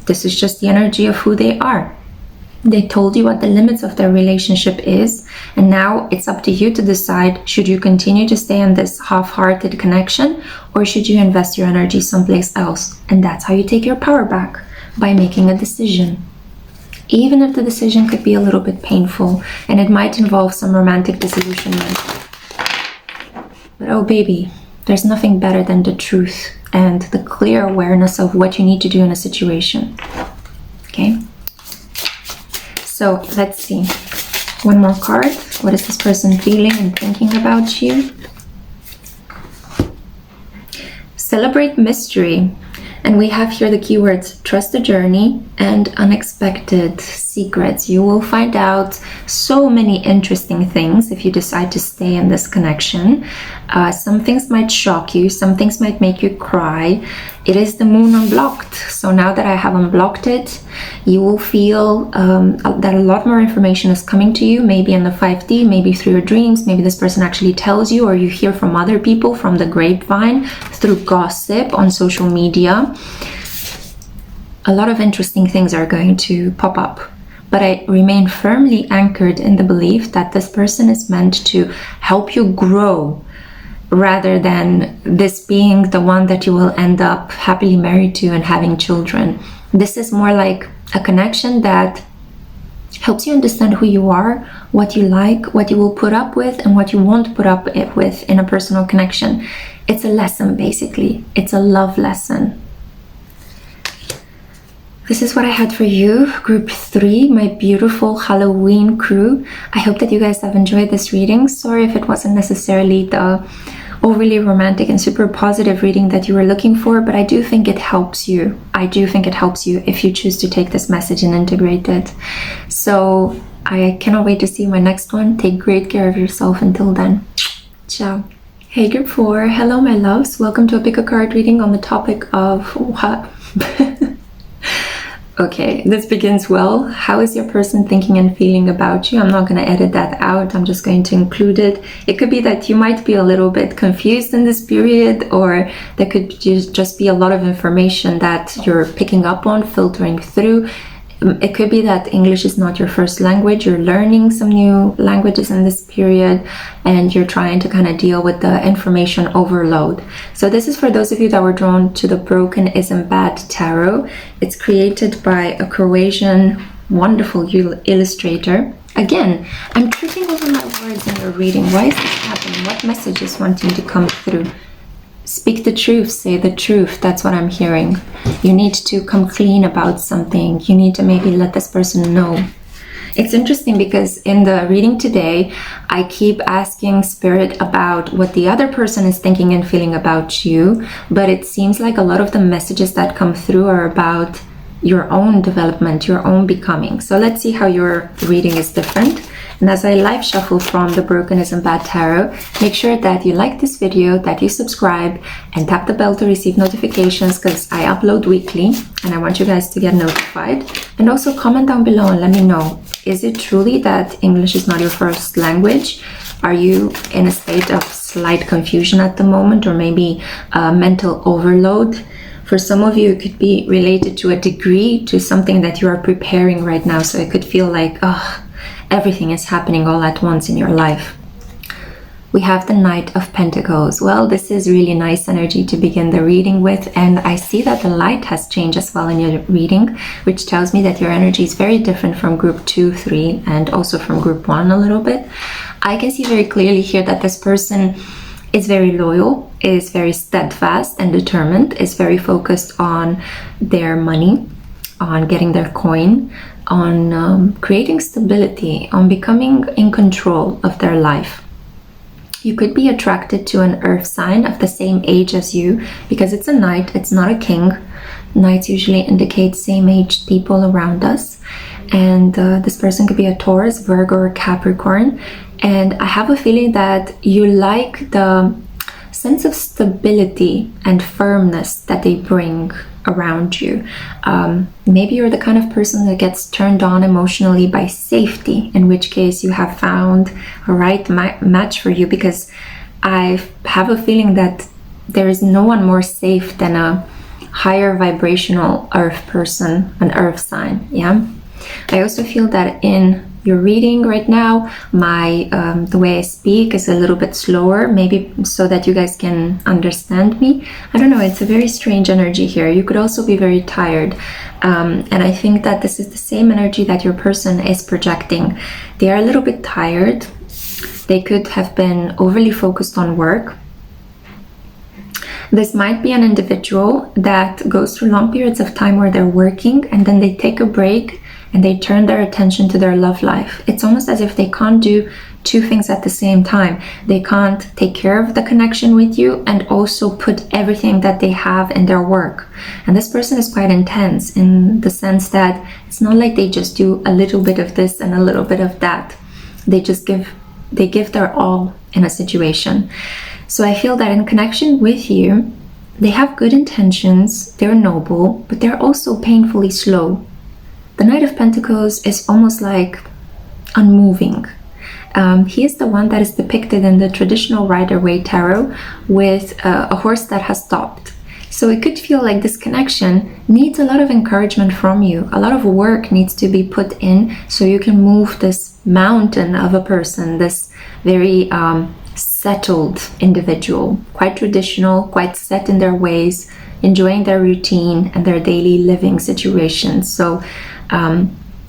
This is just the energy of who they are. They told you what the limits of their relationship is, and now it's up to you to decide, should you continue to stay in this half-hearted connection, or should you invest your energy someplace else? And that's how you take your power back, by making a decision. Even if the decision could be a little bit painful, and it might involve some romantic disillusionment. But oh baby, there's nothing better than the truth and the clear awareness of what you need to do in a situation. Okay? So let's see. One more card. What is this person feeling and thinking about you? Celebrate mystery. And we have here the keywords trust the journey and unexpected. secrets. You will find out so many interesting things if you decide to stay in this connection. Some things might shock you, some things might make you cry. It is the moon unblocked, so now that I have unblocked it, you will feel that a lot more information is coming to you, maybe in the 5D, maybe through your dreams, maybe this person actually tells you, or you hear from other people, from the grapevine, through gossip on social media. A lot of interesting things are going to pop up, but I remain firmly anchored in the belief that this person is meant to help you grow, rather than this being the one that you will end up happily married to and having children. This is more like a connection that helps you understand who you are, what you like, what you will put up with, and what you won't put up with in a personal connection. It's a lesson, basically. It's a love lesson. This is what I had for you, group 3, my beautiful Halloween crew. I hope that you guys have enjoyed this reading. Sorry if it wasn't necessarily the overly romantic and super positive reading that you were looking for, but I do think it helps you. I do think it helps you if you choose to take this message and integrate it. So I cannot wait to see my next one. Take great care of yourself until then. Ciao. Hey, group 4. Hello, my loves. Welcome to a pick a card reading on the topic of what? Okay, this begins well. How is your person thinking and feeling about you? I'm not going to edit that out. I'm just going to include it. It could be that you might be a little bit confused in this period, or there could just be a lot of information that you're picking up on, filtering through. It could be that English is not your first language. You're learning some new languages in this period, and you're trying to kind of deal with the information overload. So this is for those of you that were drawn to the Broken Isn't Bad Tarot. It's created by a Croatian wonderful illustrator. Again, I'm tripping over my words in your reading. Why is this happening? What message is wanting to come through? Speak the truth, say the truth. That's what I'm hearing. You need to come clean about something. You need to maybe let this person know. It's interesting because in the reading today, I keep asking Spirit about what the other person is thinking and feeling about you, but it seems like a lot of the messages that come through are about your own development, your own becoming. So let's see how your reading is different. And as I live shuffle from the Broken Isn't Bad Tarot, make sure that you like this video, that you subscribe, and tap the bell to receive notifications, because I upload weekly and I want you guys to get notified. And also comment down below and let me know, is it truly that English is not your first language? Are you in a state of slight confusion at the moment, or maybe mental overload? For some of you, it could be related to a degree, to something that you are preparing right now. So it could feel like, oh, everything is happening all at once in your life. We have the Knight of Pentacles. Well, this is really nice energy to begin the reading with, and I see that the light has changed as well in your reading, which tells me that your energy is very different from group 2, 3, and also from group 1 a little bit. I can see very clearly here that this person is very loyal, is very steadfast and determined, is very focused on their money, on getting their coin, on creating stability, on becoming in control of their life. You could be attracted to an earth sign of the same age as you, because it's a knight, it's not a king. Knights usually indicate same-aged people around us. And this person could be a Taurus, Virgo, or Capricorn. And I have a feeling that you like the sense of stability and firmness that they bring around you. Maybe you're the kind of person that gets turned on emotionally by safety, in which case you have found a right match for you, because I have a feeling that there is no one more safe than a higher vibrational earth person, an earth sign. Yeah, I also feel that in your reading right now, the way I speak is a little bit slower, maybe so that you guys can understand me. I don't know, it's a very strange energy here. You could also be very tired, and I think that this is the same energy that your person is projecting. They are a little bit tired. They could have been overly focused on work. This might be an individual that goes through long periods of time where they're working and then they take a break and they turn their attention to their love life. It's almost as if they can't do two things at the same time. They can't take care of the connection with you and also put everything that they have in their work. And this person is quite intense in the sense that it's not like they just do a little bit of this and a little bit of that. They give their all in a situation. So I feel that in connection with you, they have good intentions, they're noble, but they're also painfully slow. The Knight of Pentacles is almost like unmoving. He is the one that is depicted in the traditional Rider-Waite tarot with a horse that has stopped. So it could feel like this connection needs a lot of encouragement from you. A lot of work needs to be put in so you can move this mountain of a person, this very settled individual, quite traditional, quite set in their ways, enjoying their routine and their daily living situations. So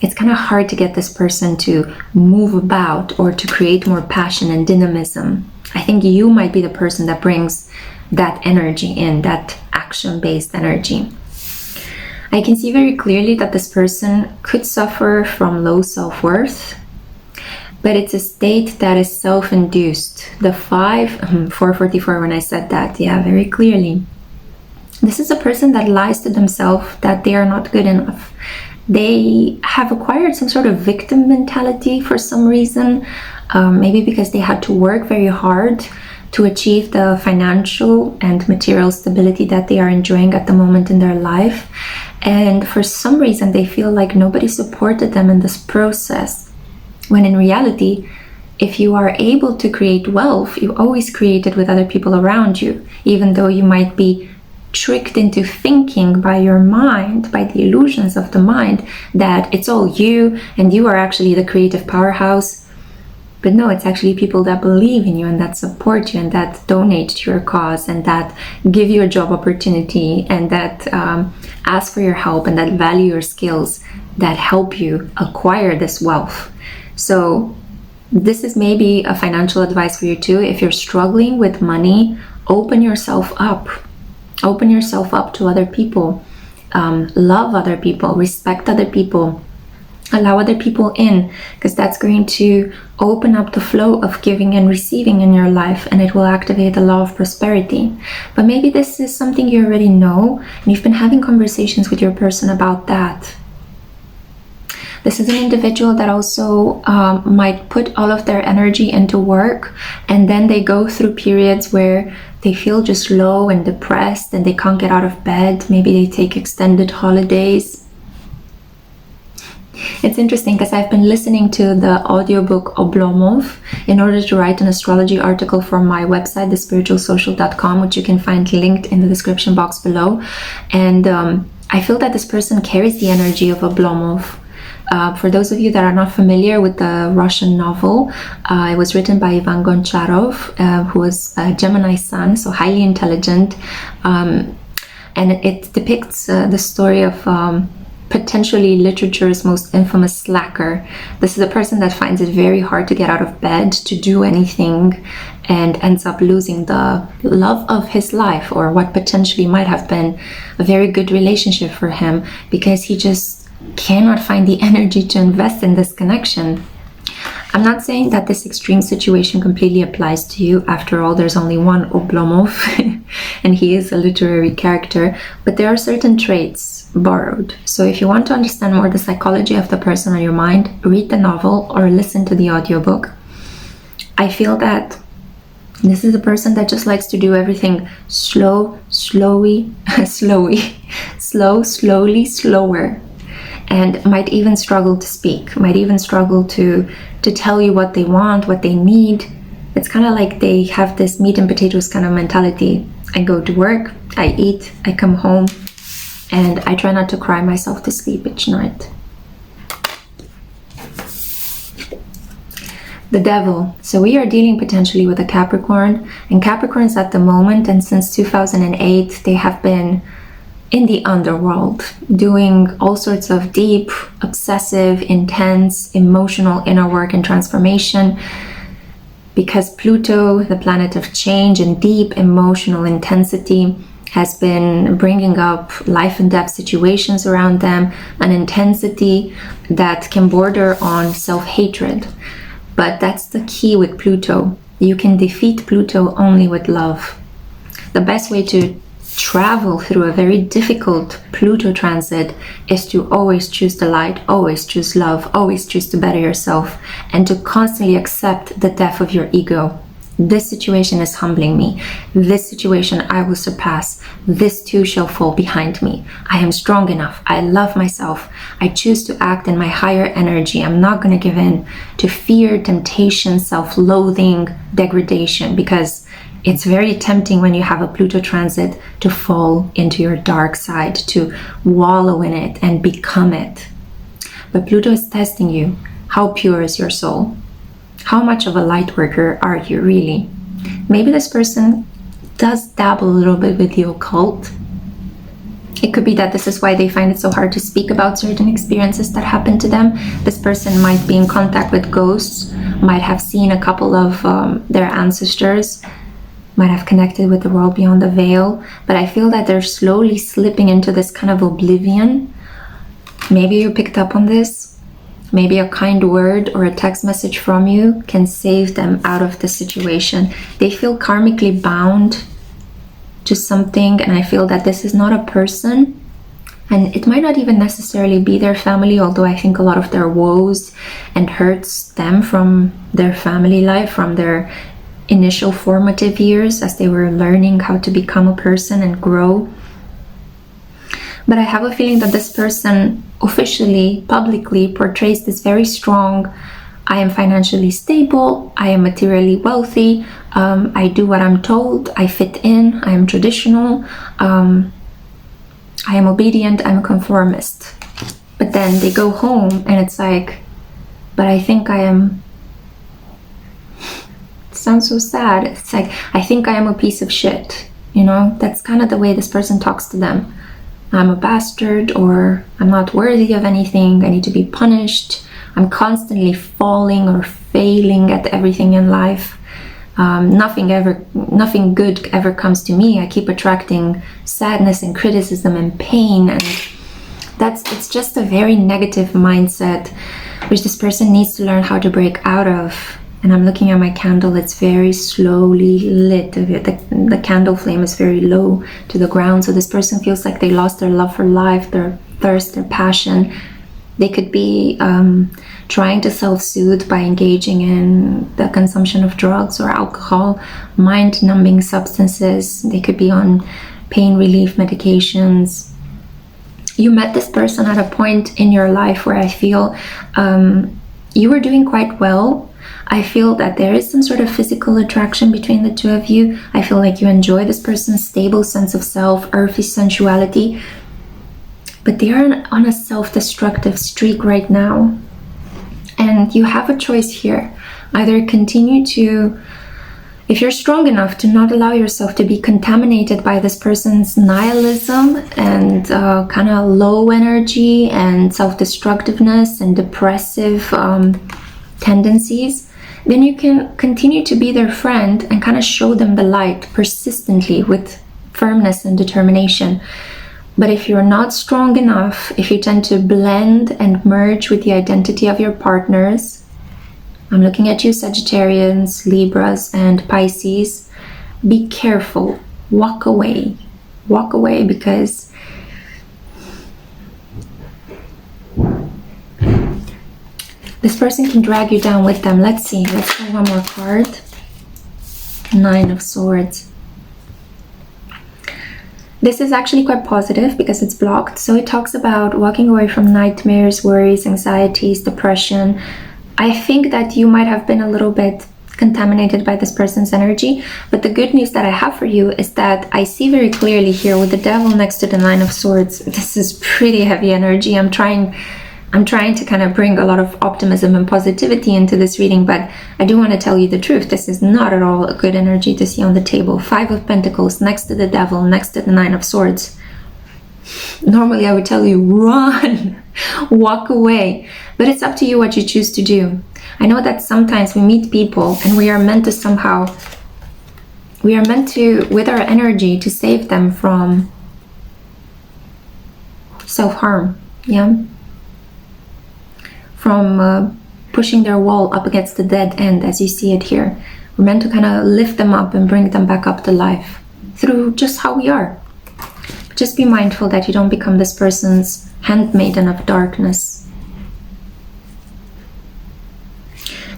it's kind of hard to get this person to move about or to create more passion and dynamism. I think you might be the person that brings that energy in, that action-based energy. I can see very clearly that this person could suffer from low self-worth, but it's a state that is self-induced. The 444 when I said that, yeah, very clearly. This is a person that lies to themselves that they are not good enough. They have acquired some sort of victim mentality for some reason, maybe because they had to work very hard to achieve the financial and material stability that they are enjoying at the moment in their life. And for some reason, they feel like nobody supported them in this process. When in reality, if you are able to create wealth, you always create it with other people around you, even though you might be tricked into thinking by your mind, by the illusions of the mind, that it's all you and you are actually the creative powerhouse. But no, it's actually people that believe in you and that support you and that donate to your cause and that give you a job opportunity and that ask for your help and that value your skills, that help you acquire this wealth. So this is maybe a financial advice for you too. If you're struggling with money, open yourself up. Open yourself up to other people. Love other people. Respect other people. Allow other people in, because that's going to open up the flow of giving and receiving in your life, and it will activate the law of prosperity. But maybe this is something you already know and you've been having conversations with your person about that. This is an individual that also might put all of their energy into work, and then they go through periods where they feel just low and depressed and they can't get out of bed. Maybe they take extended holidays. It's interesting because I've been listening to the audiobook Oblomov in order to write an astrology article for my website, thespiritualsocial.com, which you can find linked in the description box below. And I feel that this person carries the energy of Oblomov. For those of you that are not familiar with the Russian novel, it was written by Ivan Goncharov, who was a Gemini Sun, so highly intelligent. And it depicts the story of potentially literature's most infamous slacker. This is a person that finds it very hard to get out of bed, to do anything, and ends up losing the love of his life, or what potentially might have been a very good relationship for him, because he just cannot find the energy to invest in this connection. I'm not saying that this extreme situation completely applies to you. After all, there's only one Oblomov and he is a literary character, but there are certain traits borrowed. So if you want to understand more the psychology of the person or your mind, read the novel or listen to the audiobook. I feel that this is a person that just likes to do everything slowly, slower, and might even struggle to speak, might even struggle to tell you what they want, what they need. It's kind of like they have this meat and potatoes kind of mentality. I go to work, I eat, I come home, and I try not to cry myself to sleep each night. The Devil. So we are dealing potentially with a Capricorn, and Capricorns at the moment, and since 2008, they have been in the underworld, doing all sorts of deep, obsessive, intense, emotional inner work and transformation, because Pluto, the planet of change and deep emotional intensity, has been bringing up life and death situations around them, an intensity that can border on self-hatred. But that's the key with Pluto. You can defeat Pluto only with love. The best way to travel through a very difficult Pluto transit is to always choose the light, always choose love, always choose to better yourself, and to constantly accept the death of your ego. This situation is humbling me. This situation I will surpass. This too shall fall behind me. I am strong enough. I love myself. I choose to act in my higher energy. I'm not going to give in to fear, temptation, self-loathing, degradation, because it's very tempting when you have a Pluto transit to fall into your dark side, to wallow in it and become it. But Pluto is testing you. How pure is your soul? How much of a light worker are you really? Maybe this person does dabble a little bit with the occult. It could be that this is why they find it so hard to speak about certain experiences that happen to them. This person might be in contact with ghosts, might have seen a couple of their ancestors, might have connected with the world beyond the veil, but I feel that they're slowly slipping into this kind of oblivion. Maybe you picked up on this. Maybe a kind word or a text message from you can save them out of the situation. They feel karmically bound to something, and I feel that this is not a person, and it might not even necessarily be their family, although I think a lot of their woes and hurts stem from their family life, from their initial formative years as they were learning how to become a person and grow. But I have a feeling that this person officially, publicly portrays this very strong, I am financially stable, I am materially wealthy, I do what I'm told, I fit in, I am traditional, I am obedient, I'm a conformist. But then they go home and it's like, but I think I am, it sounds so sad, it's like, I think I am a piece of shit, you know? That's kind of the way this person talks to them. I'm a bastard, or I'm not worthy of anything, I need to be punished, I'm constantly falling or failing at everything in life. Nothing good ever comes to me. I keep attracting sadness and criticism and pain, and it's just a very negative mindset which this person needs to learn how to break out of. And I'm looking at my candle, it's very slowly lit. The candle flame is very low to the ground, so this person feels like they lost their love for life, their thirst, their passion. They could be trying to self-soothe by engaging in the consumption of drugs or alcohol, mind-numbing substances. They could be on pain relief medications. You met this person at a point in your life where I feel you were doing quite well. I feel that there is some sort of physical attraction between the two of you. I feel like you enjoy this person's stable sense of self, earthy sensuality. But they are on a self-destructive streak right now. And you have a choice here. Either continue to, if you're strong enough to not allow yourself to be contaminated by this person's nihilism and kind of low energy and self-destructiveness and depressive tendencies, then you can continue to be their friend and kind of show them the light persistently with firmness and determination. But if you're not strong enough, if you tend to blend and merge with the identity of your partners, I'm looking at you Sagittarians, Libras, and Pisces, be careful, walk away, because this person can drag you down with them. Let's see, let's pull one more card. 9 of Swords. This is actually quite positive because it's blocked. So it talks about walking away from nightmares, worries, anxieties, depression. I think that you might have been a little bit contaminated by this person's energy, but the good news that I have for you is that I see very clearly here with the Devil next to the 9 of Swords. This is pretty heavy energy. I'm trying to kind of bring a lot of optimism and positivity into this reading, but I do want to tell you the truth. This is not at all a good energy to see on the table. 5 of Pentacles next to the Devil, next to the 9 of Swords. Normally I would tell you, run, walk away, but it's up to you what you choose to do. I know that sometimes we meet people and we are meant to, with our energy, to save them from self-harm, yeah? From pushing their wall up against the dead end, as you see it here. We're meant to kind of lift them up and bring them back up to life through just how we are. Just be mindful that you don't become this person's handmaiden of darkness.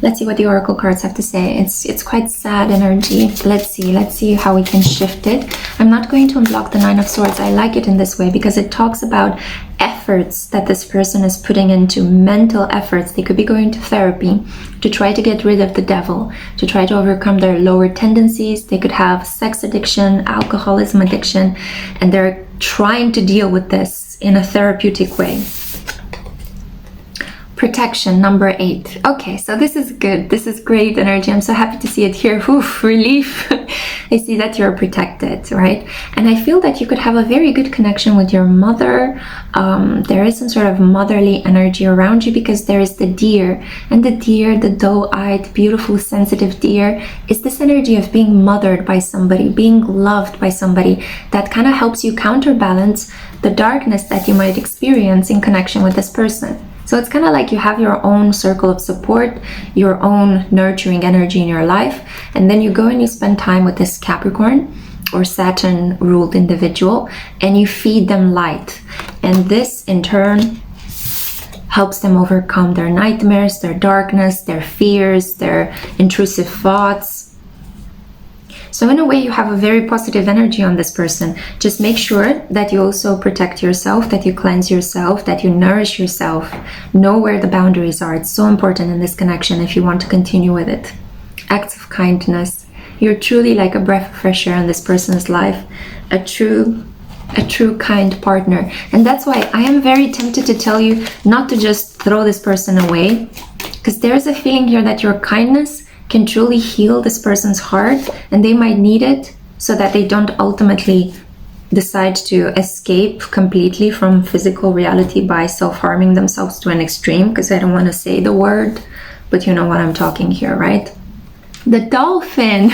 Let's see what the oracle cards have to say. It's quite sad energy. Let's see how we can shift it. I'm not going to unblock the Nine of Swords. I like it in this way because it talks about efforts that this person is putting into, mental efforts. They could be going to therapy to try to get rid of the devil, to try to overcome their lower tendencies. They could have sex addiction, alcoholism addiction, and they're trying to deal with this in a therapeutic way. Protection, number 8. Okay, so this is good. This is great energy. I'm so happy to see it here. Oof, relief. I see that you're protected, right? And I feel that you could have a very good connection with your mother. There is some sort of motherly energy around you because there is the deer. And the deer, the doe-eyed, beautiful, sensitive deer, is this energy of being mothered by somebody, being loved by somebody that kind of helps you counterbalance the darkness that you might experience in connection with this person. So it's kind of like you have your own circle of support, your own nurturing energy in your life, and then you go and you spend time with this Capricorn or Saturn ruled individual and you feed them light. And this in turn helps them overcome their nightmares, their darkness, their fears, their intrusive thoughts. So in a way, you have a very positive energy on this person. Just make sure that you also protect yourself, that you cleanse yourself, that you nourish yourself. Know where the boundaries are. It's so important in this connection if you want to continue with it. Acts of kindness. You're truly like a breath of fresh air in this person's life. A true kind partner. And that's why I am very tempted to tell you not to just throw this person away. Because there's a feeling here that your kindness can truly heal this person's heart, and they might need it so that they don't ultimately decide to escape completely from physical reality by self-harming themselves to an extreme, because I don't want to say the word, but you know what I'm talking here, right? The dolphin.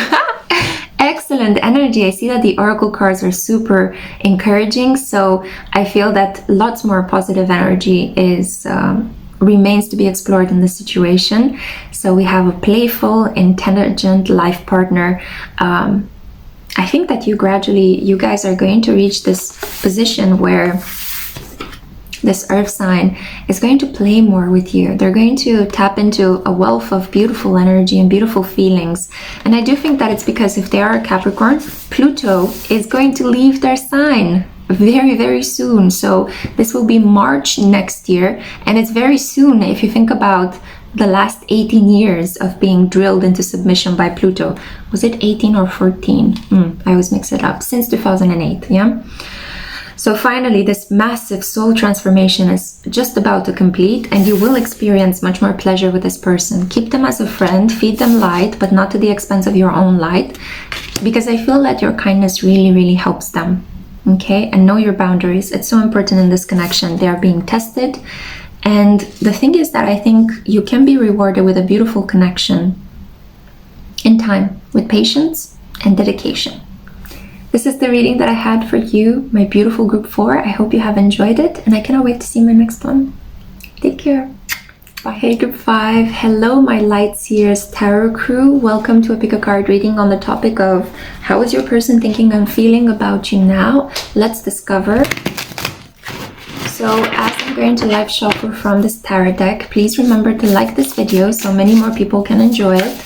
Excellent energy. I see that the oracle cards are super encouraging, so I feel that lots more positive energy is remains to be explored in this situation. So we have a playful, intelligent life partner. I think that you guys are going to reach this position where this earth sign is going to play more with you. They're going to tap into a wealth of beautiful energy and beautiful feelings. And I do think that it's because if they are a Capricorn, Pluto is going to leave their sign very, very soon. So this will be March next year, and it's very soon if you think about the last 18 years of being drilled into submission by Pluto. Was it 18 or 14? I always mix it up. Since 2008, yeah? So finally, this massive soul transformation is just about to complete, and you will experience much more pleasure with this person. Keep them as a friend, feed them light, but not to the expense of your own light, because I feel that your kindness really, really helps them. Okay, and know your boundaries. It's so important in this connection. They are being tested. And the thing is that I think you can be rewarded with a beautiful connection in time, with patience and dedication. This is the reading that I had for you, my beautiful group 4. I hope you have enjoyed it, and I cannot wait to see my next one. Take care. Bye. Hey group 5. Hello my Lightseers Tarot crew. Welcome to a pick a card reading on the topic of how is your person thinking and feeling about you now. Let's discover. So as I'm going to live shuffle from this tarot deck, please remember to like this video so many more people can enjoy it,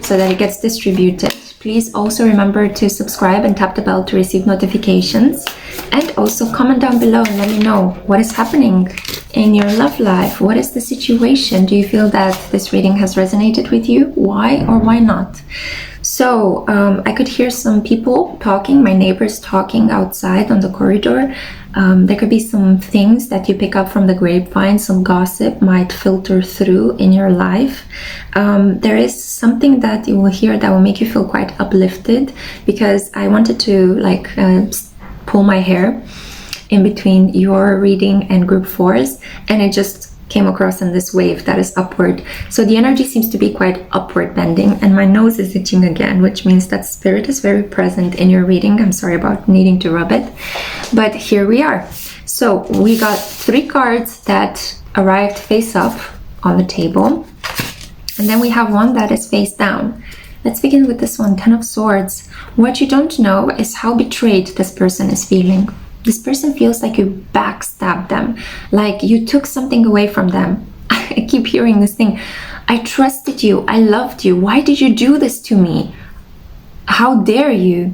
so that it gets distributed. Please also remember to subscribe and tap the bell to receive notifications, and also comment down below and let me know what is happening in your love life. What is the situation? Do you feel that this reading has resonated with you? Why or why not? So I could hear some people talking, my neighbors talking outside on the corridor. There could be some things that you pick up from the grapevine, some gossip might filter through in your life. There is something that you will hear that will make you feel quite uplifted, because I wanted to pull my hair in between your reading and group 4's, and it just came across in this wave that is upward. So the energy seems to be quite upward bending, and my nose is itching again, which means that spirit is very present in your reading. I'm sorry about needing to rub it, but here we are. So we got 3 cards that arrived face up on the table. And then we have one that is face down. Let's begin with this one, Ten of Swords. What you don't know is how betrayed this person is feeling. This person feels like you backstabbed them, like you took something away from them. I keep hearing this thing. I trusted you. I loved you. Why did you do this to me? How dare you?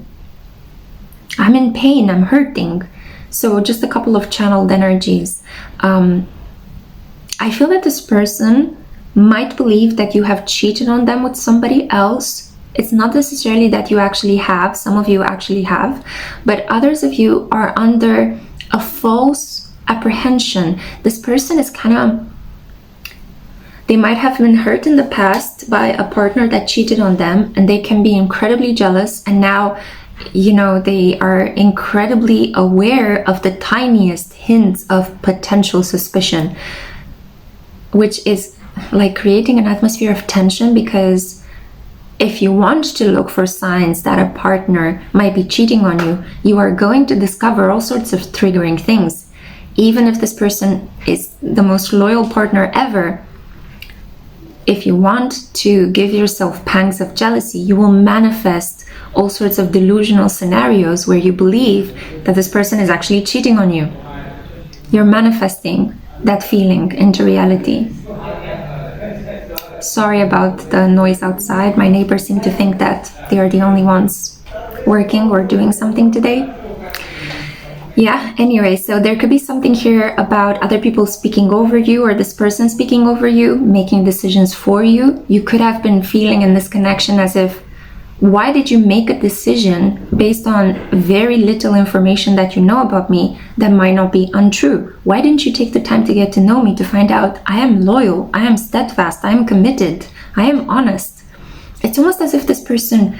I'm in pain. I'm hurting. So just a couple of channeled energies. I feel that this person might believe that you have cheated on them with somebody else. It's not necessarily that you actually have. Some of you actually have, but others of you are under a false apprehension. This person is kind of, they might have been hurt in the past by a partner that cheated on them, and they can be incredibly jealous. And now, you know, they are incredibly aware of the tiniest hints of potential suspicion, which is like creating an atmosphere of tension, because if you want to look for signs that a partner might be cheating on you, you are going to discover all sorts of triggering things. Even if this person is the most loyal partner ever, if you want to give yourself pangs of jealousy, you will manifest all sorts of delusional scenarios where you believe that this person is actually cheating on you. You're manifesting that feeling into reality. Sorry about the noise outside. My neighbors seem to think that they are the only ones working or doing something today. Yeah, anyway, so there could be something here about other people speaking over you, or this person speaking over you, making decisions for you. You could have been feeling in this connection as if, why did you make a decision based on very little information that you know about me that might not be untrue? Why didn't you take the time to get to know me, to find out I am loyal, I am steadfast, I am committed, I am honest? It's almost as if this person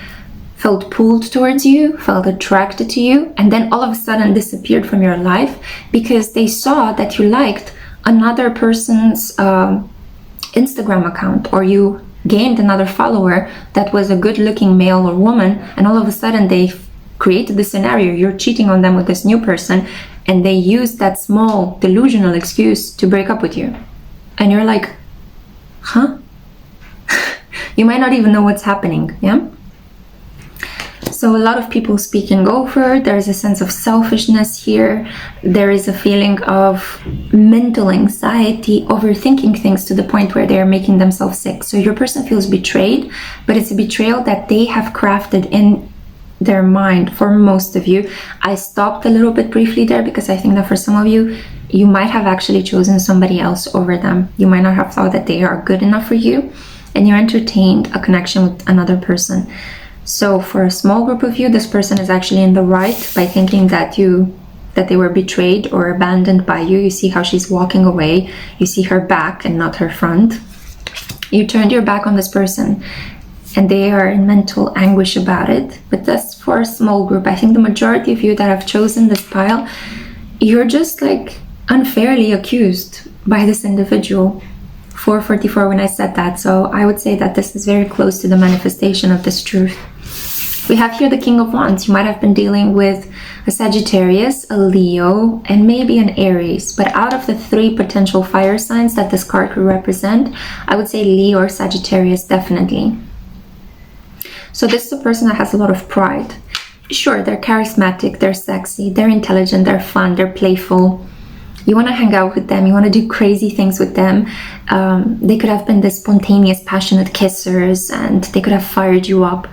felt pulled towards you, felt attracted to you, and then all of a sudden disappeared from your life because they saw that you liked another person's Instagram account, or you gained another follower that was a good-looking male or woman, and all of a sudden they created the scenario, you're cheating on them with this new person, and they used that small delusional excuse to break up with you. And you're like, huh? You might not even know what's happening, yeah? So a lot of people speaking over, there's a sense of selfishness here. There is a feeling of mental anxiety, overthinking things to the point where they're making themselves sick. So your person feels betrayed, but it's a betrayal that they have crafted in their mind for most of you. I stopped a little bit briefly there because I think that for some of you, you might have actually chosen somebody else over them. You might not have thought that they are good enough for you, and you entertained a connection with another person. So for a small group of you, this person is actually in the right by thinking that they were betrayed or abandoned by you. You see how she's walking away. You see her back and not her front. You turned your back on this person, and they are in mental anguish about it. But that's for a small group. I think the majority of you that have chosen this pile, you're just like unfairly accused by this individual. 444 when I said that. So I would say that this is very close to the manifestation of this truth. We have here the King of Wands. You might have been dealing with a Sagittarius, a Leo, and maybe an Aries. But out of the three potential fire signs that this card could represent, I would say Leo or Sagittarius definitely. So this is a person that has a lot of pride. Sure, they're charismatic, they're sexy, they're intelligent, they're fun, they're playful. You want to hang out with them, you want to do crazy things with them. They could have been the spontaneous, passionate kissers, and they could have fired you up.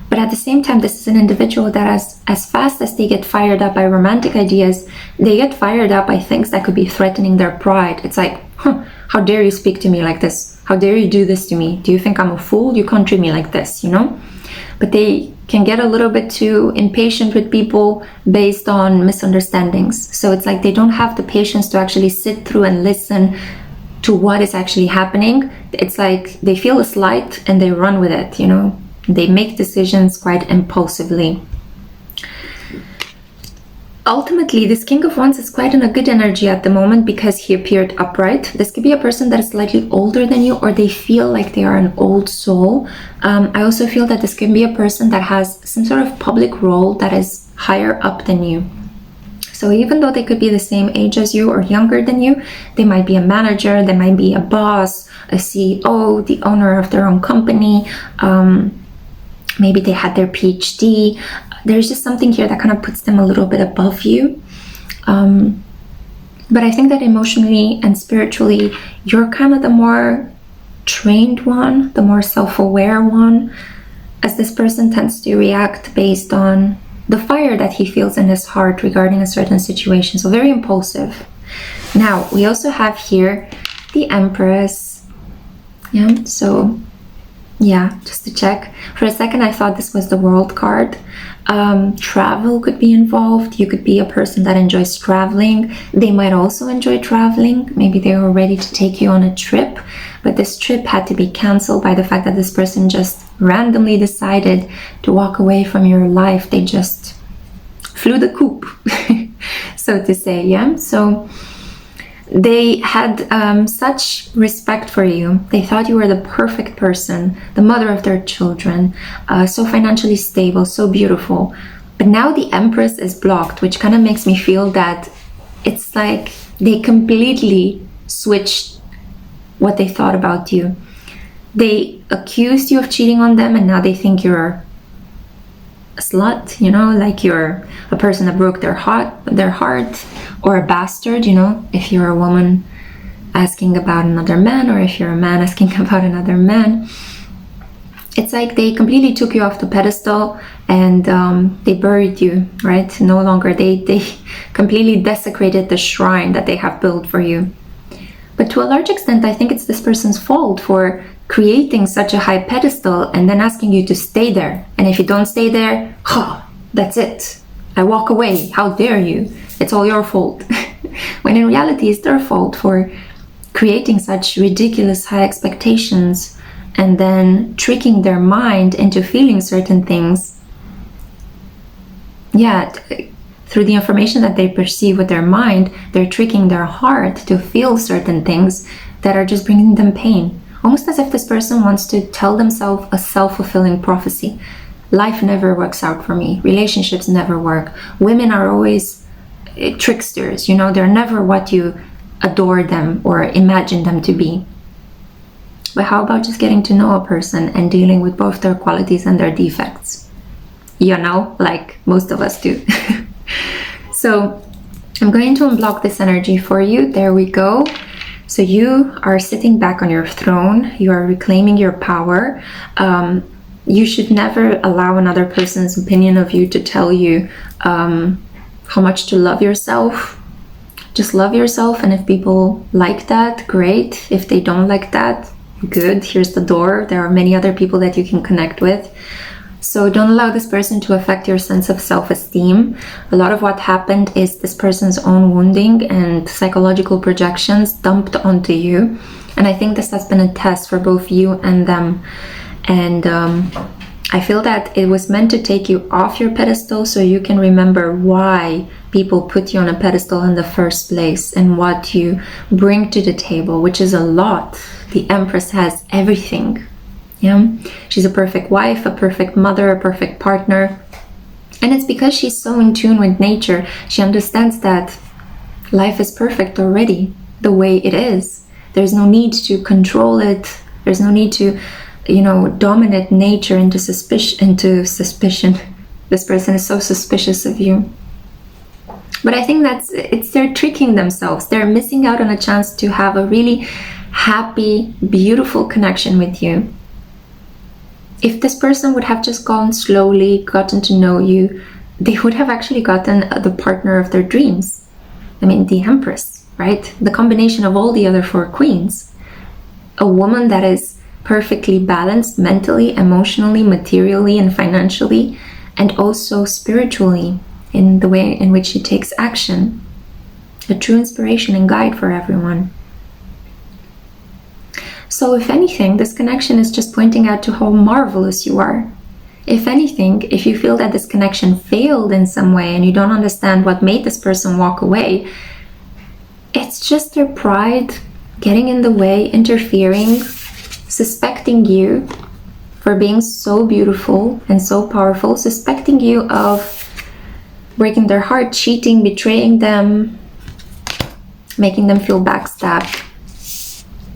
But at the same time, this is an individual that as fast as they get fired up by romantic ideas, they get fired up by things that could be threatening their pride. It's like, how dare you speak to me like this? How dare you do this to me? Do you think I'm a fool? You can't treat me like this, you know? But they can get a little bit too impatient with people based on misunderstandings. So it's like they don't have the patience to actually sit through and listen to what is actually happening. It's like they feel a slight and they run with it, you know? They make decisions quite impulsively. Ultimately, this King of Wands is quite in a good energy at the moment because he appeared upright. This could be a person that is slightly older than you, or they feel like they are an old soul. I also feel that this can be a person that has some sort of public role that is higher up than you. So even though they could be the same age as you or younger than you, they might be a manager, they might be a boss, a CEO, the owner of their own company. Maybe they had their PhD. There's just something here that kind of puts them a little bit above you. But I think that emotionally and spiritually, you're kind of the more trained one, the more self-aware one, as this person tends to react based on the fire that he feels in his heart regarding a certain situation. So very impulsive. Now, we also have here the Empress. Yeah, so yeah, just to check. For a second, I thought this was the World card. Travel could be involved. You could be a person that enjoys traveling. They might also enjoy traveling. Maybe they were ready to take you on a trip, but this trip had to be canceled by the fact that this person just randomly decided to walk away from your life. They just flew the coop, so to say. Yeah, so they had such respect for you. They thought you were the perfect person, the mother of their children, so financially stable, so beautiful. But now the Empress is blocked, which kind of makes me feel that it's like they completely switched what they thought about you. They accused you of cheating on them, and now they think you're a slut, you know, like you're a person that broke their heart, or a bastard, you know, if you're a woman asking about another man, or if you're a man asking about another man. It's like they completely took you off the pedestal and they buried you, right? No longer, they completely desecrated the shrine that they have built for you. But to a large extent, I think it's this person's fault for creating such a high pedestal and then asking you to stay there. And if you don't stay there, that's it. I walk away. How dare you? It's all your fault. When in reality, it's their fault for creating such ridiculous high expectations and then tricking their mind into feeling certain things. Yeah, through the information that they perceive with their mind, they're tricking their heart to feel certain things that are just bringing them pain. Almost as if this person wants to tell themselves a self-fulfilling prophecy. Life never works out for me. Relationships never work. Women are always tricksters, you know, they're never what you adore them or imagine them to be. But how about just getting to know a person and dealing with both their qualities and their defects? You know, like most of us do. So I'm going to unblock this energy for you. There we go. So you are sitting back on your throne. You are reclaiming your power. You should never allow another person's opinion of you to tell you how much to love yourself. Just love yourself, and if people like that, great. If they don't like that, good. Here's the door. There are many other people that you can connect with. So don't allow this person to affect your sense of self-esteem. A lot of what happened is this person's own wounding and psychological projections dumped onto you. And I think this has been a test for both you and them. And I feel that it was meant to take you off your pedestal so you can remember why people put you on a pedestal in the first place and what you bring to the table, which is a lot. The Empress has everything. Yeah, she's a perfect wife, a perfect mother, a perfect partner. And it's because she's so in tune with nature. She understands that life is perfect already, the way it is. There's no need to control it. There's no need to, you know, dominate nature into suspicion. This person is so suspicious of you. But I think they're tricking themselves. They're missing out on a chance to have a really happy, beautiful connection with you. If this person would have just gone slowly, gotten to know you, they would have actually gotten the partner of their dreams. I mean, the Empress, right? The combination of all the other four queens. A woman that is perfectly balanced mentally, emotionally, materially, and financially, and also spiritually in the way in which she takes action. A true inspiration and guide for everyone. So if anything, this connection is just pointing out to how marvelous you are. If anything, if you feel that this connection failed in some way and you don't understand what made this person walk away, it's just their pride getting in the way, interfering, suspecting you for being so beautiful and so powerful, suspecting you of breaking their heart, cheating, betraying them, making them feel backstabbed.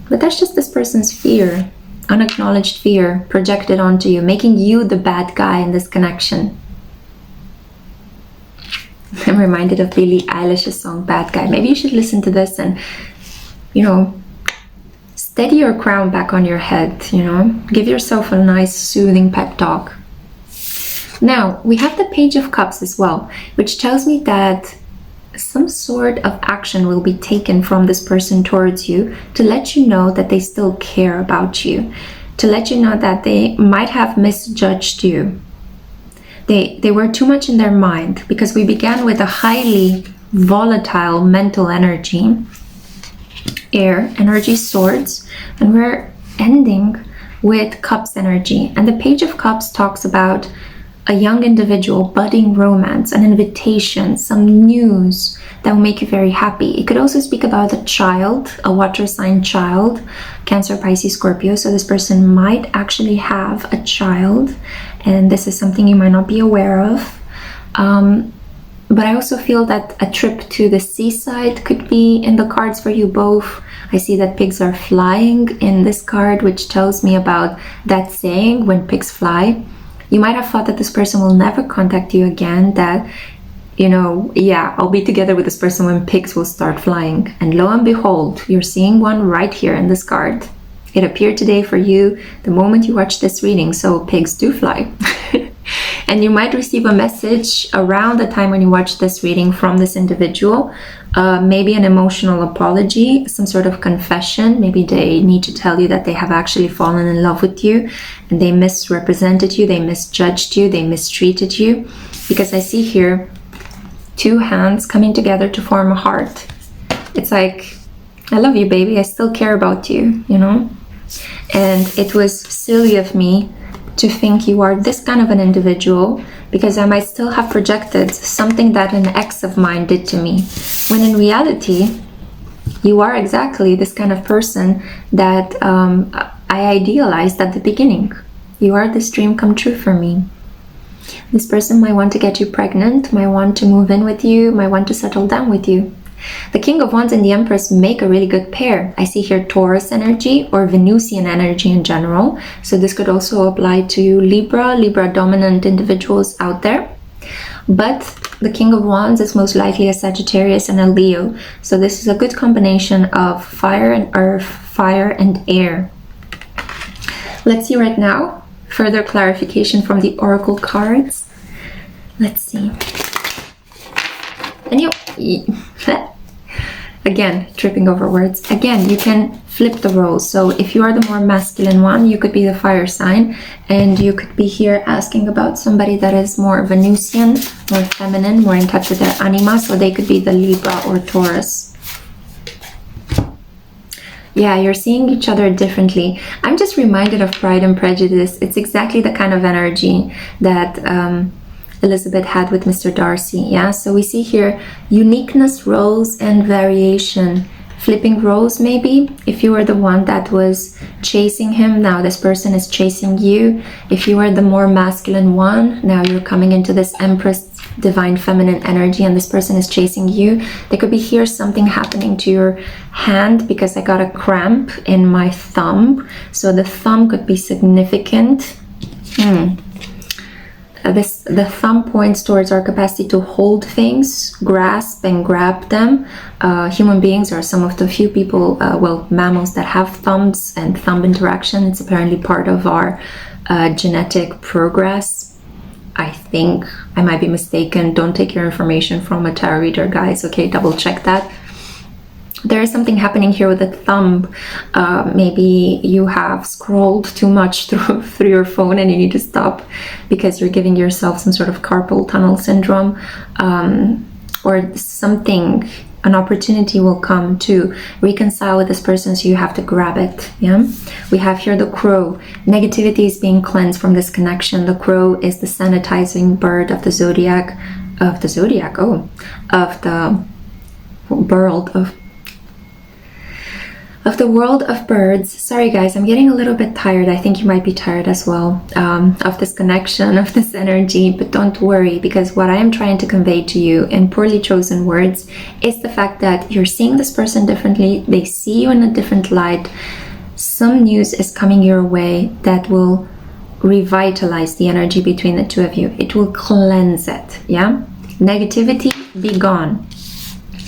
But that's just this person's fear, unacknowledged fear projected onto you, making you the bad guy in this connection. I'm reminded of Billie Eilish's song Bad Guy. Maybe you should listen to this and, you know, steady your crown back on your head, you know, give yourself a nice soothing pep talk. Now, we have the Page of Cups as well, which tells me that some sort of action will be taken from this person towards you to let you know that they still care about you, to let you know that they might have misjudged you. They were too much in their mind, because we began with a highly volatile mental energy, air energy, swords, and we're ending with Cups energy. And the Page of Cups talks about a young individual, budding romance, an invitation, some news that will make you very happy. It could also speak about a child, a water sign child, Cancer, Pisces, Scorpio. So this person might actually have a child, and this is something you might not be aware of. But I also feel that a trip to the seaside could be in the cards for you both. I see that pigs are flying in this card, which tells me about that saying, when pigs fly. You might have thought that this person will never contact you again, that, you know, yeah, I'll be together with this person when pigs will start flying. And lo and behold, you're seeing one right here in this card. It appeared today for you the moment you watch this reading, so pigs do fly. And you might receive a message around the time when you watch this reading from this individual, maybe an emotional apology, some sort of confession. Maybe they need to tell you that they have actually fallen in love with you and they misrepresented you, they misjudged you, they mistreated you. Because I see here two hands coming together to form a heart. It's like, I love you, baby, I still care about you, you know? And it was silly of me to think you are this kind of an individual, because I might still have projected something that an ex of mine did to me, when in reality you are exactly this kind of person that I idealized at the beginning. You are this dream come true for me. This person might want to get you pregnant, might want to move in with you, might want to settle down with you. The King of Wands and the Empress make a really good pair. I see here Taurus energy or Venusian energy in general. So this could also apply to Libra dominant individuals out there. But the King of Wands is most likely a Sagittarius and a Leo. So this is a good combination of fire and earth, fire and air. Let's see right now further clarification from the oracle cards. Let's see. And you again, tripping over words. Again, you can flip the roles. So if you are the more masculine one, you could be the fire sign, and you could be here asking about somebody that is more Venusian, more feminine, more in touch with their anima. So they could be the Libra or Taurus. Yeah, you're seeing each other differently. I'm just reminded of Pride and Prejudice. It's exactly the kind of energy that Elizabeth had with Mr. Darcy. Yeah, so we see here uniqueness, roles, and variation. Flipping roles, maybe. If you were the one that was chasing him, now this person is chasing you. If you were the more masculine one, now you're coming into this Empress divine feminine energy and this person is chasing you. There could be here something happening to your hand, because I got a cramp in my thumb. So the thumb could be significant. The thumb points towards our capacity to hold things, grasp and grab them. Human beings are some of the few people, well, mammals that have thumbs and thumb interaction. It's apparently part of our genetic progress. I think I might be mistaken. Don't take your information from a tarot reader, guys. Okay, double check that. There is something happening here with the thumb. Maybe you have scrolled too much through your phone and you need to stop because you're giving yourself some sort of carpal tunnel syndrome, or something. An opportunity will come to reconcile with this person, so you have to grab it. Yeah, we have here the crow. Negativity is being cleansed from this connection. The crow is the sanitizing bird of the zodiac, of the world of the world of birds. Sorry guys, I'm getting a little bit tired. I think you might be tired as well, of this connection, of this energy, but don't worry, because what I am trying to convey to you in poorly chosen words is the fact that you're seeing this person differently. They see you in a different light. Some news is coming your way that will revitalize the energy between the two of you. It will cleanse it, yeah? Negativity, be gone.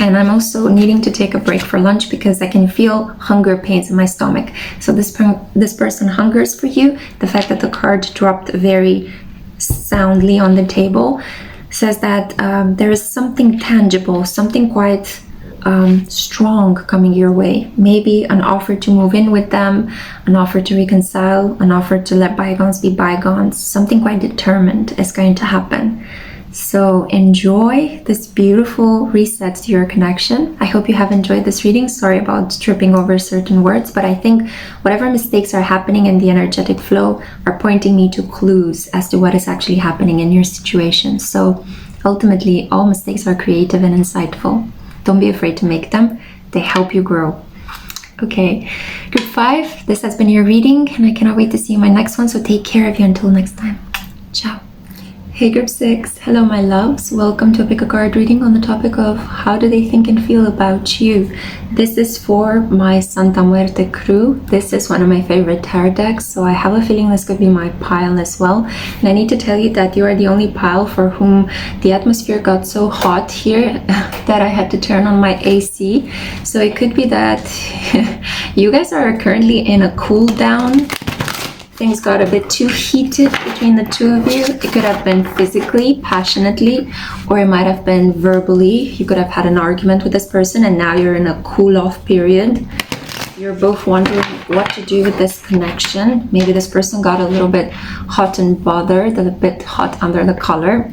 And I'm also needing to take a break for lunch because I can feel hunger pains in my stomach. So this person hungers for you. The fact that the card dropped very soundly on the table says that there is something tangible, something quite strong coming your way. Maybe an offer to move in with them, an offer to reconcile, an offer to let bygones be bygones. Something quite determined is going to happen. So enjoy this beautiful reset to your connection. I hope you have enjoyed this reading. Sorry about tripping over certain words, but I think whatever mistakes are happening in the energetic flow are pointing me to clues as to what is actually happening in your situation. So ultimately, all mistakes are creative and insightful. Don't be afraid to make them. They help you grow. Okay, group 5, this has been your reading, and I cannot wait to see you in my next one. So take care of you until next time. Ciao. Hey group 6, hello my loves, welcome to a pick a card reading on the topic of how do they think and feel about you. This is for my Santa Muerte crew. This is one of my favorite tarot decks, so I have a feeling this could be my pile as well. And I need to tell you that you are the only pile for whom the atmosphere got so hot here that I had to turn on my AC. So it could be that you guys are currently in a cool down. Things got a bit too heated between the two of you. It could have been physically, passionately, or it might have been verbally. You could have had an argument with this person and now you're in a cool off period. You're both wondering what to do with this connection. Maybe this person got a little bit hot and bothered, a bit hot under the collar.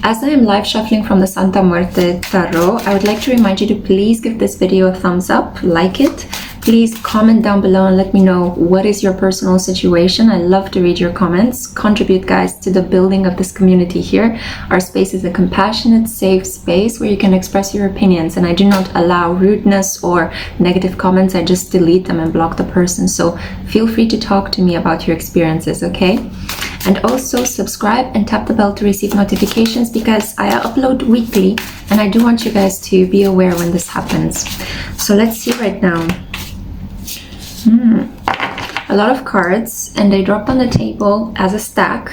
As I am live shuffling from the Santa Muerte Tarot, I would like to remind you to please give this video a thumbs up, like it. Please comment down below and let me know what is your personal situation. I love to read your comments. Contribute, guys, to the building of this community here. Our space is a compassionate, safe space where you can express your opinions, and I do not allow rudeness or negative comments. I just delete them and block the person. So feel free to talk to me about your experiences, okay? And also subscribe and tap the bell to receive notifications because I upload weekly and I do want you guys to be aware when this happens. So let's see right now. A lot of cards, and they dropped on the table as a stack,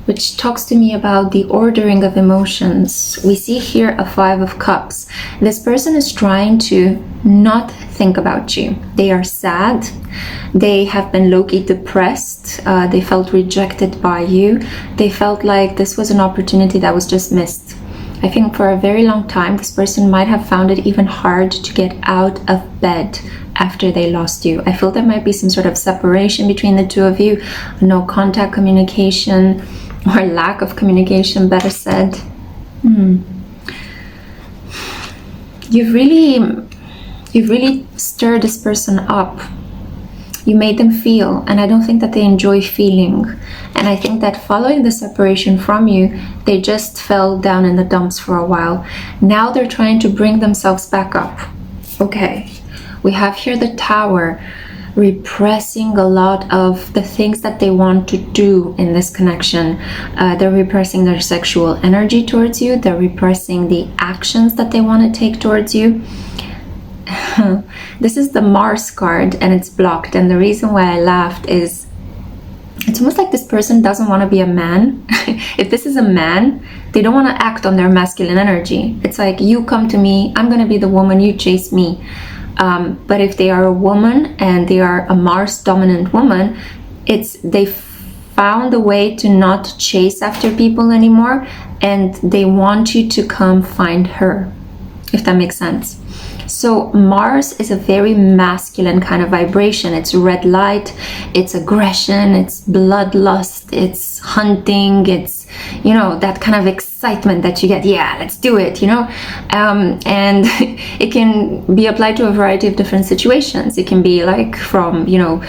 which talks to me about the ordering of emotions. We see here a 5 of Cups. This person is trying to not think about you. They are sad. They have been low-key depressed. They felt rejected by you. They felt like this was an opportunity that was just missed. I think for a very long time, this person might have found it even hard to get out of bed after they lost you. I feel there might be some sort of separation between the two of you, no contact, communication, or lack of communication, better said. You've really stirred this person up. You made them feel, and I don't think that they enjoy feeling. And I think that following the separation from you, they just fell down in the dumps for a while. Now they're trying to bring themselves back up. Okay, we have here the Tower, repressing a lot of the things that they want to do in this connection. They're repressing their sexual energy towards you. They're repressing the actions that they want to take towards you. This is the Mars card and it's blocked, and the reason why I laughed is it's almost like this person doesn't want to be a man. If this is a man, they don't want to act on their masculine energy. It's like, you come to me, I'm going to be the woman, you chase me. But if they are a woman and they are a Mars dominant woman, they found a way to not chase after people anymore, and they want you to come find her, if that makes sense. So Mars is a very masculine kind of vibration. It's red light, it's aggression, it's bloodlust, it's hunting, it's, you know, that kind of excitement that you get. Yeah, let's do it, you know. And it can be applied to a variety of different situations. It can be like from, you know,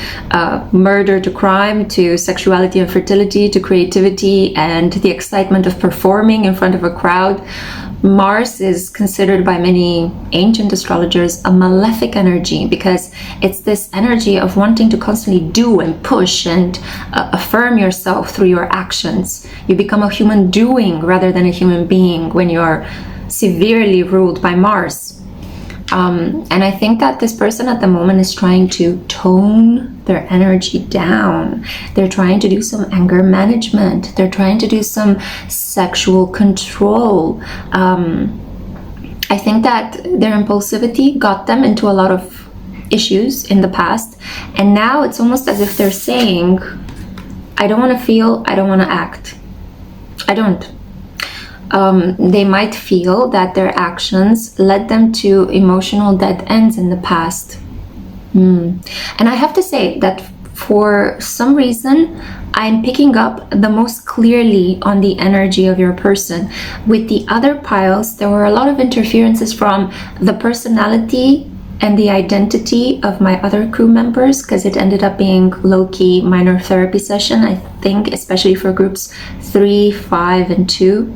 murder to crime, to sexuality and fertility, to creativity and the excitement of performing in front of a crowd. Mars is considered by many ancient astrologers a malefic energy, because it's this energy of wanting to constantly do and push and affirm yourself through your actions. You become a human doing rather than a human being when you're severely ruled by Mars. And I think that this person at the moment is trying to tone their energy down. They're trying to do some anger management. They're trying to do some sexual control. I think that their impulsivity got them into a lot of issues in the past. And now it's almost as if they're saying, I don't want to feel, I don't want to act. I don't. They might feel that their actions led them to emotional dead ends in the past. And I have to say that for some reason, I'm picking up the most clearly on the energy of your person. With the other piles, there were a lot of interferences from the personality and the identity of my other crew members, because it ended up being low-key minor therapy session, I think, especially for groups 3, 5, and 2.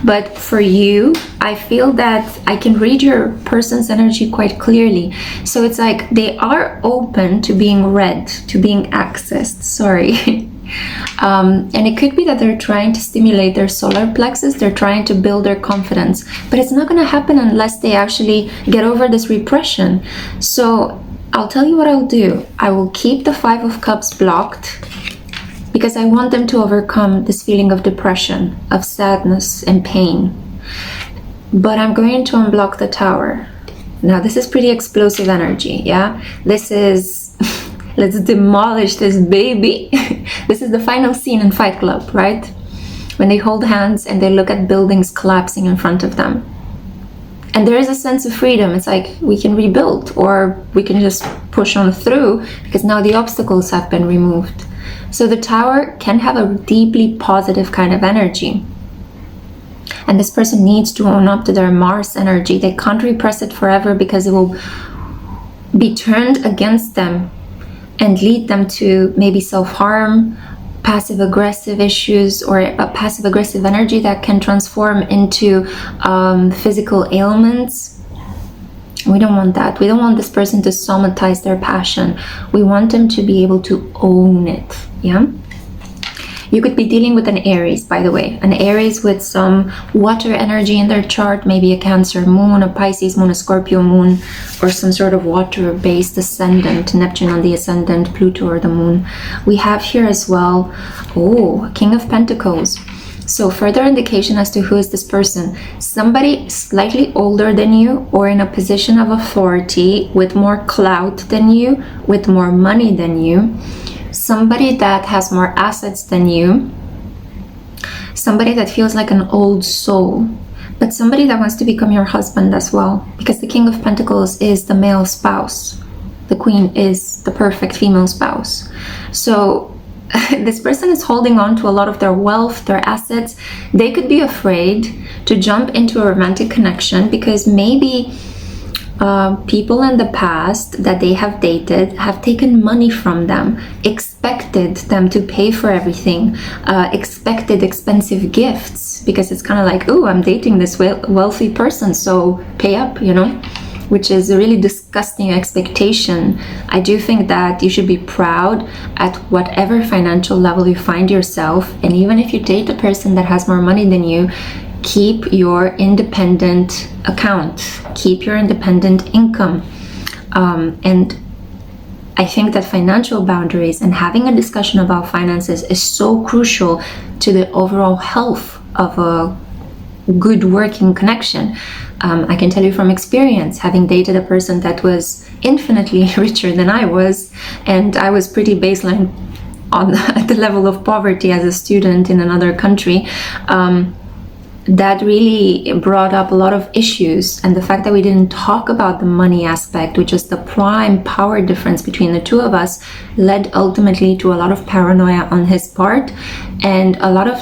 But for you, I feel that I can read your person's energy quite clearly. So it's like they are open to being read, to being accessed, sorry. And it could be that they're trying to stimulate their solar plexus, they're trying to build their confidence, but it's not going to happen unless they actually get over this repression. So I'll tell you what I'll do. I will keep the 5 of Cups blocked, because I want them to overcome this feeling of depression, of sadness and pain. But I'm going to unblock the Tower. Now this is pretty explosive energy, yeah? This is, let's demolish this baby. This is the final scene in Fight Club, right? When they hold hands and they look at buildings collapsing in front of them. And there is a sense of freedom. It's like we can rebuild, or we can just push on through, because now the obstacles have been removed. So the Tower can have a deeply positive kind of energy. And this person needs to own up to their Mars energy. They can't repress it forever, because it will be turned against them and lead them to maybe self-harm, passive-aggressive issues, or a passive-aggressive energy that can transform into physical ailments. We don't want that. We don't want this person to somatize their passion. We want them to be able to own it, yeah? You could be dealing with an Aries, by the way. An Aries with some water energy in their chart, maybe a Cancer moon, a Pisces moon, a Scorpio moon, or some sort of water-based ascendant, Neptune on the ascendant, Pluto or the moon. We have here as well, King of Pentacles. So further indication as to who is this person. Somebody slightly older than you, or in a position of authority, with more clout than you, with more money than you. Somebody that has more assets than you. Somebody that feels like an old soul. But somebody that wants to become your husband as well. Because the King of Pentacles is the male spouse. The Queen is the perfect female spouse. So this person is holding on to a lot of their wealth, their assets. They could be afraid to jump into a romantic connection, because maybe people in the past that they have dated have taken money from them, expected them to pay for everything, expected expensive gifts, because it's kind of like, oh, I'm dating this wealthy person, so pay up, you know? Which is a really disgusting expectation. I do think that you should be proud at whatever financial level you find yourself. And even if you date a person that has more money than you, keep your independent account, keep your independent income. And I think that financial boundaries and having a discussion about finances is so crucial to the overall health of a good working connection. I can tell you from experience, having dated a person that was infinitely richer than I was, and I was pretty baseline at the level of poverty as a student in another country, that really brought up a lot of issues. And the fact that we didn't talk about the money aspect, which is the prime power difference between the two of us, led ultimately to a lot of paranoia on his part and a lot of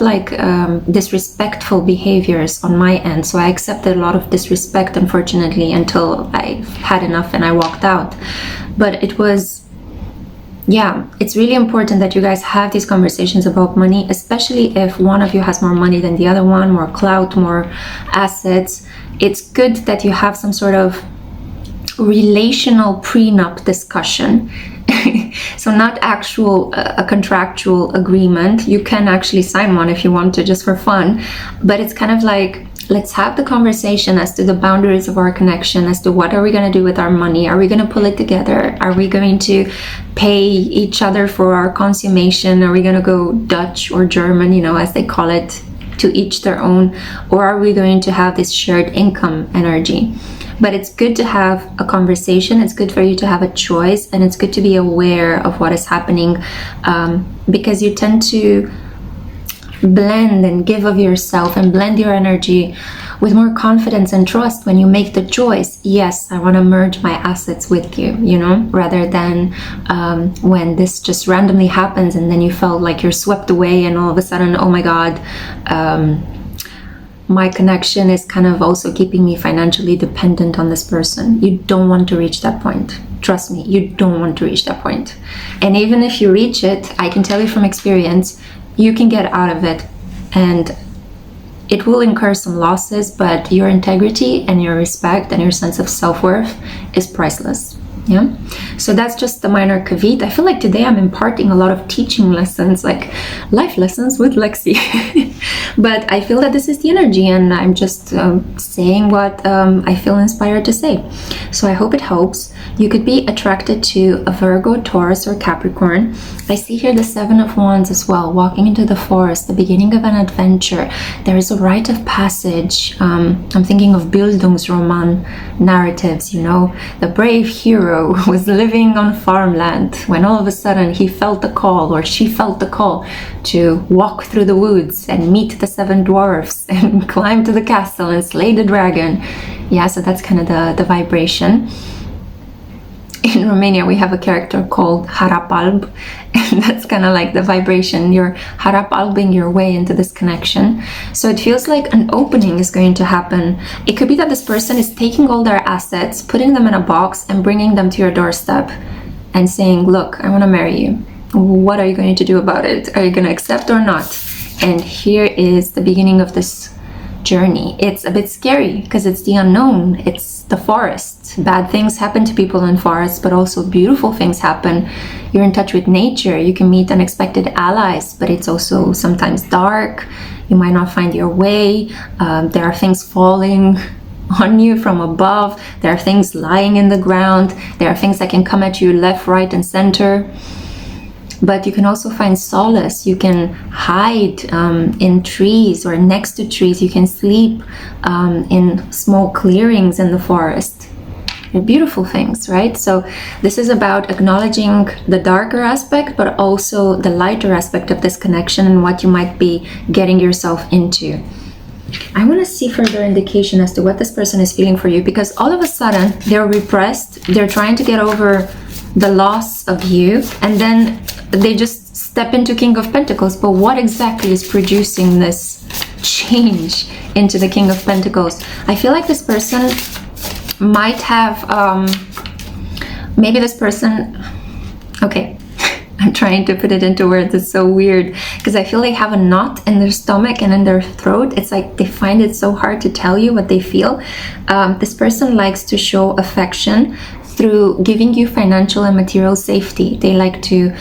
disrespectful behaviors on my end. So I accepted a lot of disrespect, unfortunately, until I had enough and I walked out. But it was yeah, it's really important that you guys have these conversations about money, especially if one of you has more money than the other one, more clout, more assets. It's good that you have some sort of relational prenup discussion. So not actual a contractual agreement. You can actually sign one if you want to, just for fun, but it's kind of like, let's have the conversation as to the boundaries of our connection, as to what are we going to do with our money. Are we going to pull it together? Are we going to pay each other for our consummation? Are we going to go Dutch or German, you know, as they call it, to each their own? Or are we going to have this shared income energy? But it's good to have a conversation. It's good for you to have a choice, and it's good to be aware of what is happening, because you tend to blend and give of yourself and blend your energy with more confidence and trust when you make the choice. Yes, I want to merge my assets with you, you know, rather than when this just randomly happens and then you felt like you're swept away and all of a sudden, oh my God, my connection is kind of also keeping me financially dependent on this person. You don't want to reach that point. Trust me, you don't want to reach that point. And even if you reach it, I can tell you from experience, you can get out of it, and it will incur some losses, but your integrity and your respect and your sense of self-worth is priceless. Yeah, so that's just the minor caveat. I feel like today I'm imparting a lot of teaching lessons, like life lessons with Lexi. But I feel that this is the energy, and I'm just saying what I feel inspired to say. So I hope it helps. You could be attracted to a Virgo, Taurus, or Capricorn. I see here the Seven of Wands as well, walking into the forest, the beginning of an adventure. There is a rite of passage. I'm thinking of Bildungsroman narratives, you know, the brave hero was living on farmland when all of a sudden he felt the call, or she felt the call, to walk through the woods and meet the seven dwarfs and climb to the castle and slay the dragon. Yeah, so that's kind of the vibration. In Romania, we have a character called Harapalb, and that's kind of like the vibration. You're Harapalbing your way into this connection. So it feels like an opening is going to happen. It could be that this person is taking all their assets, putting them in a box, and bringing them to your doorstep and saying, look, I want to marry you. What are you going to do about it? Are you going to accept or not? And here is the beginning of this journey. It's a bit scary because it's the unknown. It's the forest. Bad things happen to people in forests, but also beautiful things happen. You're in touch with nature. You can meet unexpected allies, but it's also sometimes dark. You might not find your way. There are things falling on you from above. There are things lying in the ground. There are things that can come at you left, right, and center. But you can also find solace. You can hide in trees or next to trees. You can sleep in small clearings in the forest. They're beautiful things, right? So this is about acknowledging the darker aspect, but also the lighter aspect of this connection and what you might be getting yourself into. I want to see further indication as to what this person is feeling for you, because all of a sudden they're repressed. They're trying to get over the loss of you, and then they just step into King of Pentacles. But what exactly is producing this change into the King of Pentacles? I feel like this person might have maybe this person, okay, I'm trying to put it into words. It's so weird because I feel they have a knot in their stomach and in their throat. It's like they find it so hard to tell you what they feel. This person likes to show affection through giving you financial and material safety. They like to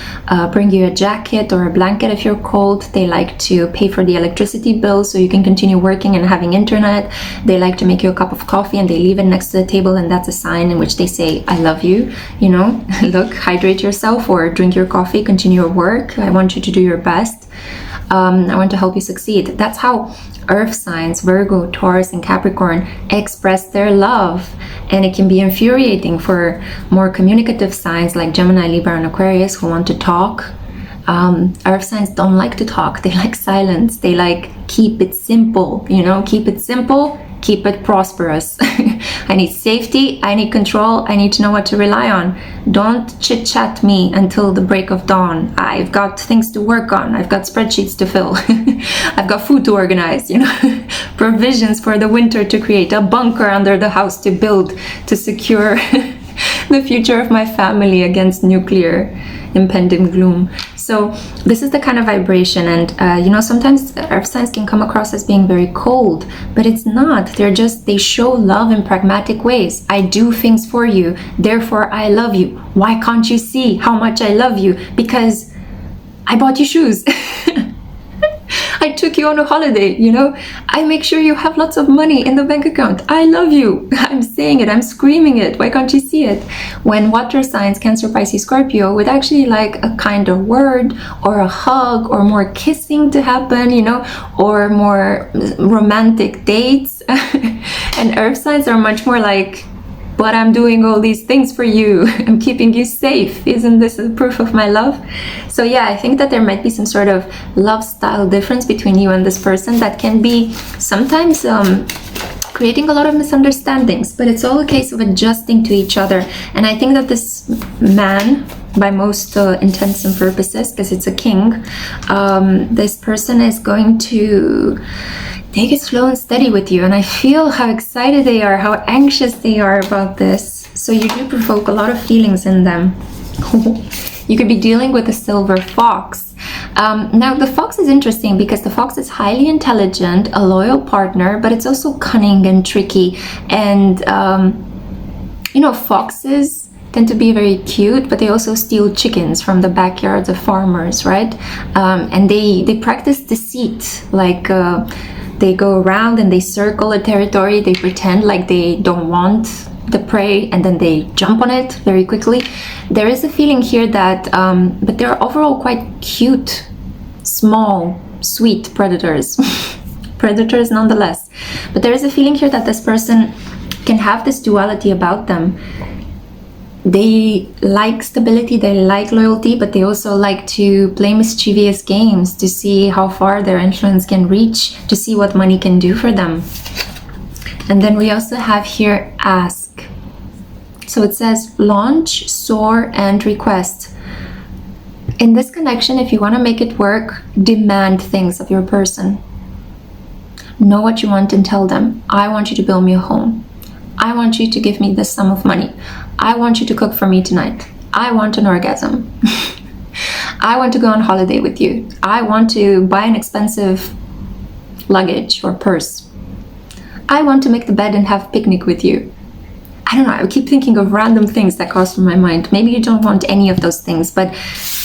bring you a jacket or a blanket if you're cold. They like to pay for the electricity bill so you can continue working and having internet. They like to make you a cup of coffee and they leave it next to the table, and that's a sign in which they say, I love you, you know, look, hydrate yourself or drink your coffee, continue your work. I want you to do your best. I want to help you succeed. That's how earth signs, Virgo, Taurus, and Capricorn, express their love. And it can be infuriating for more communicative signs like Gemini, Libra, and Aquarius who want to talk. Earth signs don't like to talk. They like silence. They like keep it simple, you know, keep it simple, keep it prosperous. I need safety, I need control, I need to know what to rely on. Don't chit chat me until the break of dawn. I've got things to work on, I've got spreadsheets to fill, I've got food to organize, you know, provisions for the winter to create, a bunker under the house to build, to secure the future of my family against nuclear impending gloom. So this is the kind of vibration, and you know, sometimes earth signs can come across as being very cold, but it's not. They show love in pragmatic ways. I do things for you, therefore I love you. Why can't you see how much I love you? Because I bought you shoes. I took you on a holiday, you know? I make sure you have lots of money in the bank account. I love you. I'm saying it, I'm screaming it. Why can't you see it? When water signs, Cancer, Pisces, Scorpio, would actually like a kinder word or a hug or more kissing to happen, you know, or more romantic dates. And earth signs are much more like, but I'm doing all these things for you. I'm keeping you safe. Isn't this a proof of my love? So yeah, I think that there might be some sort of love style difference between you and this person that can be sometimes creating a lot of misunderstandings, but it's all a case of adjusting to each other. And I think that this man, by most intents and purposes, because it's a king, this person is going to take it slow and steady with you, and I feel how excited they are, how anxious they are about this. So you do provoke a lot of feelings in them. You could be dealing with a silver fox. Now the fox is interesting because the fox is highly intelligent, a loyal partner, but it's also cunning and tricky. And you know, foxes tend to be very cute, but they also steal chickens from the backyards of farmers, right? And they practice deceit, like they go around and they circle a territory, they pretend like they don't want the prey, and then they jump on it very quickly. There is a feeling here that, but they're overall quite cute, small, sweet predators. Predators nonetheless. But there is a feeling here that this person can have this duality about them. They like stability, they like loyalty, but they also like to play mischievous games to see how far their influence can reach, to see what money can do for them. And then we also have here ask. So it says launch, soar, and request. In this connection, if you want to make it work, demand things of your person. Know what you want and tell them. I want you to build me a home. I want you to give me this sum of money. I want you to cook for me tonight. I want an orgasm. I want to go on holiday with you. I want to buy an expensive luggage or purse. I want to make the bed and have a picnic with you. I don't know, I keep thinking of random things that cross through my mind. Maybe you don't want any of those things, but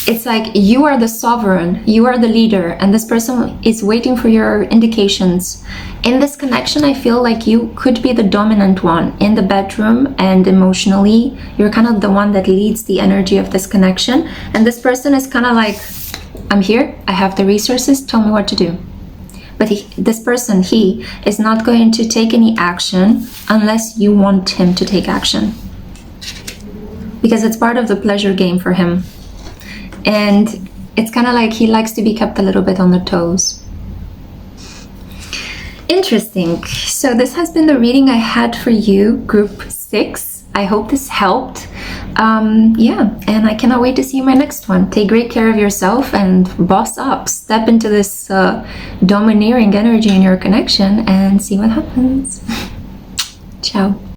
it's like you are the sovereign, you are the leader, and this person is waiting for your indications. In this connection, I feel like you could be the dominant one in the bedroom, and emotionally, you're kind of the one that leads the energy of this connection. And this person is kind of like, I'm here, I have the resources, tell me what to do. But this person, he is not going to take any action unless you want him to take action. Because it's part of the pleasure game for him. And it's kind of like he likes to be kept a little bit on the toes. Interesting. So this has been the reading I had for you, group 6. I hope this helped. Yeah, and I cannot wait to see you in my next one. Take great care of yourself and boss up. Step into this domineering energy in your connection and see what happens. Ciao.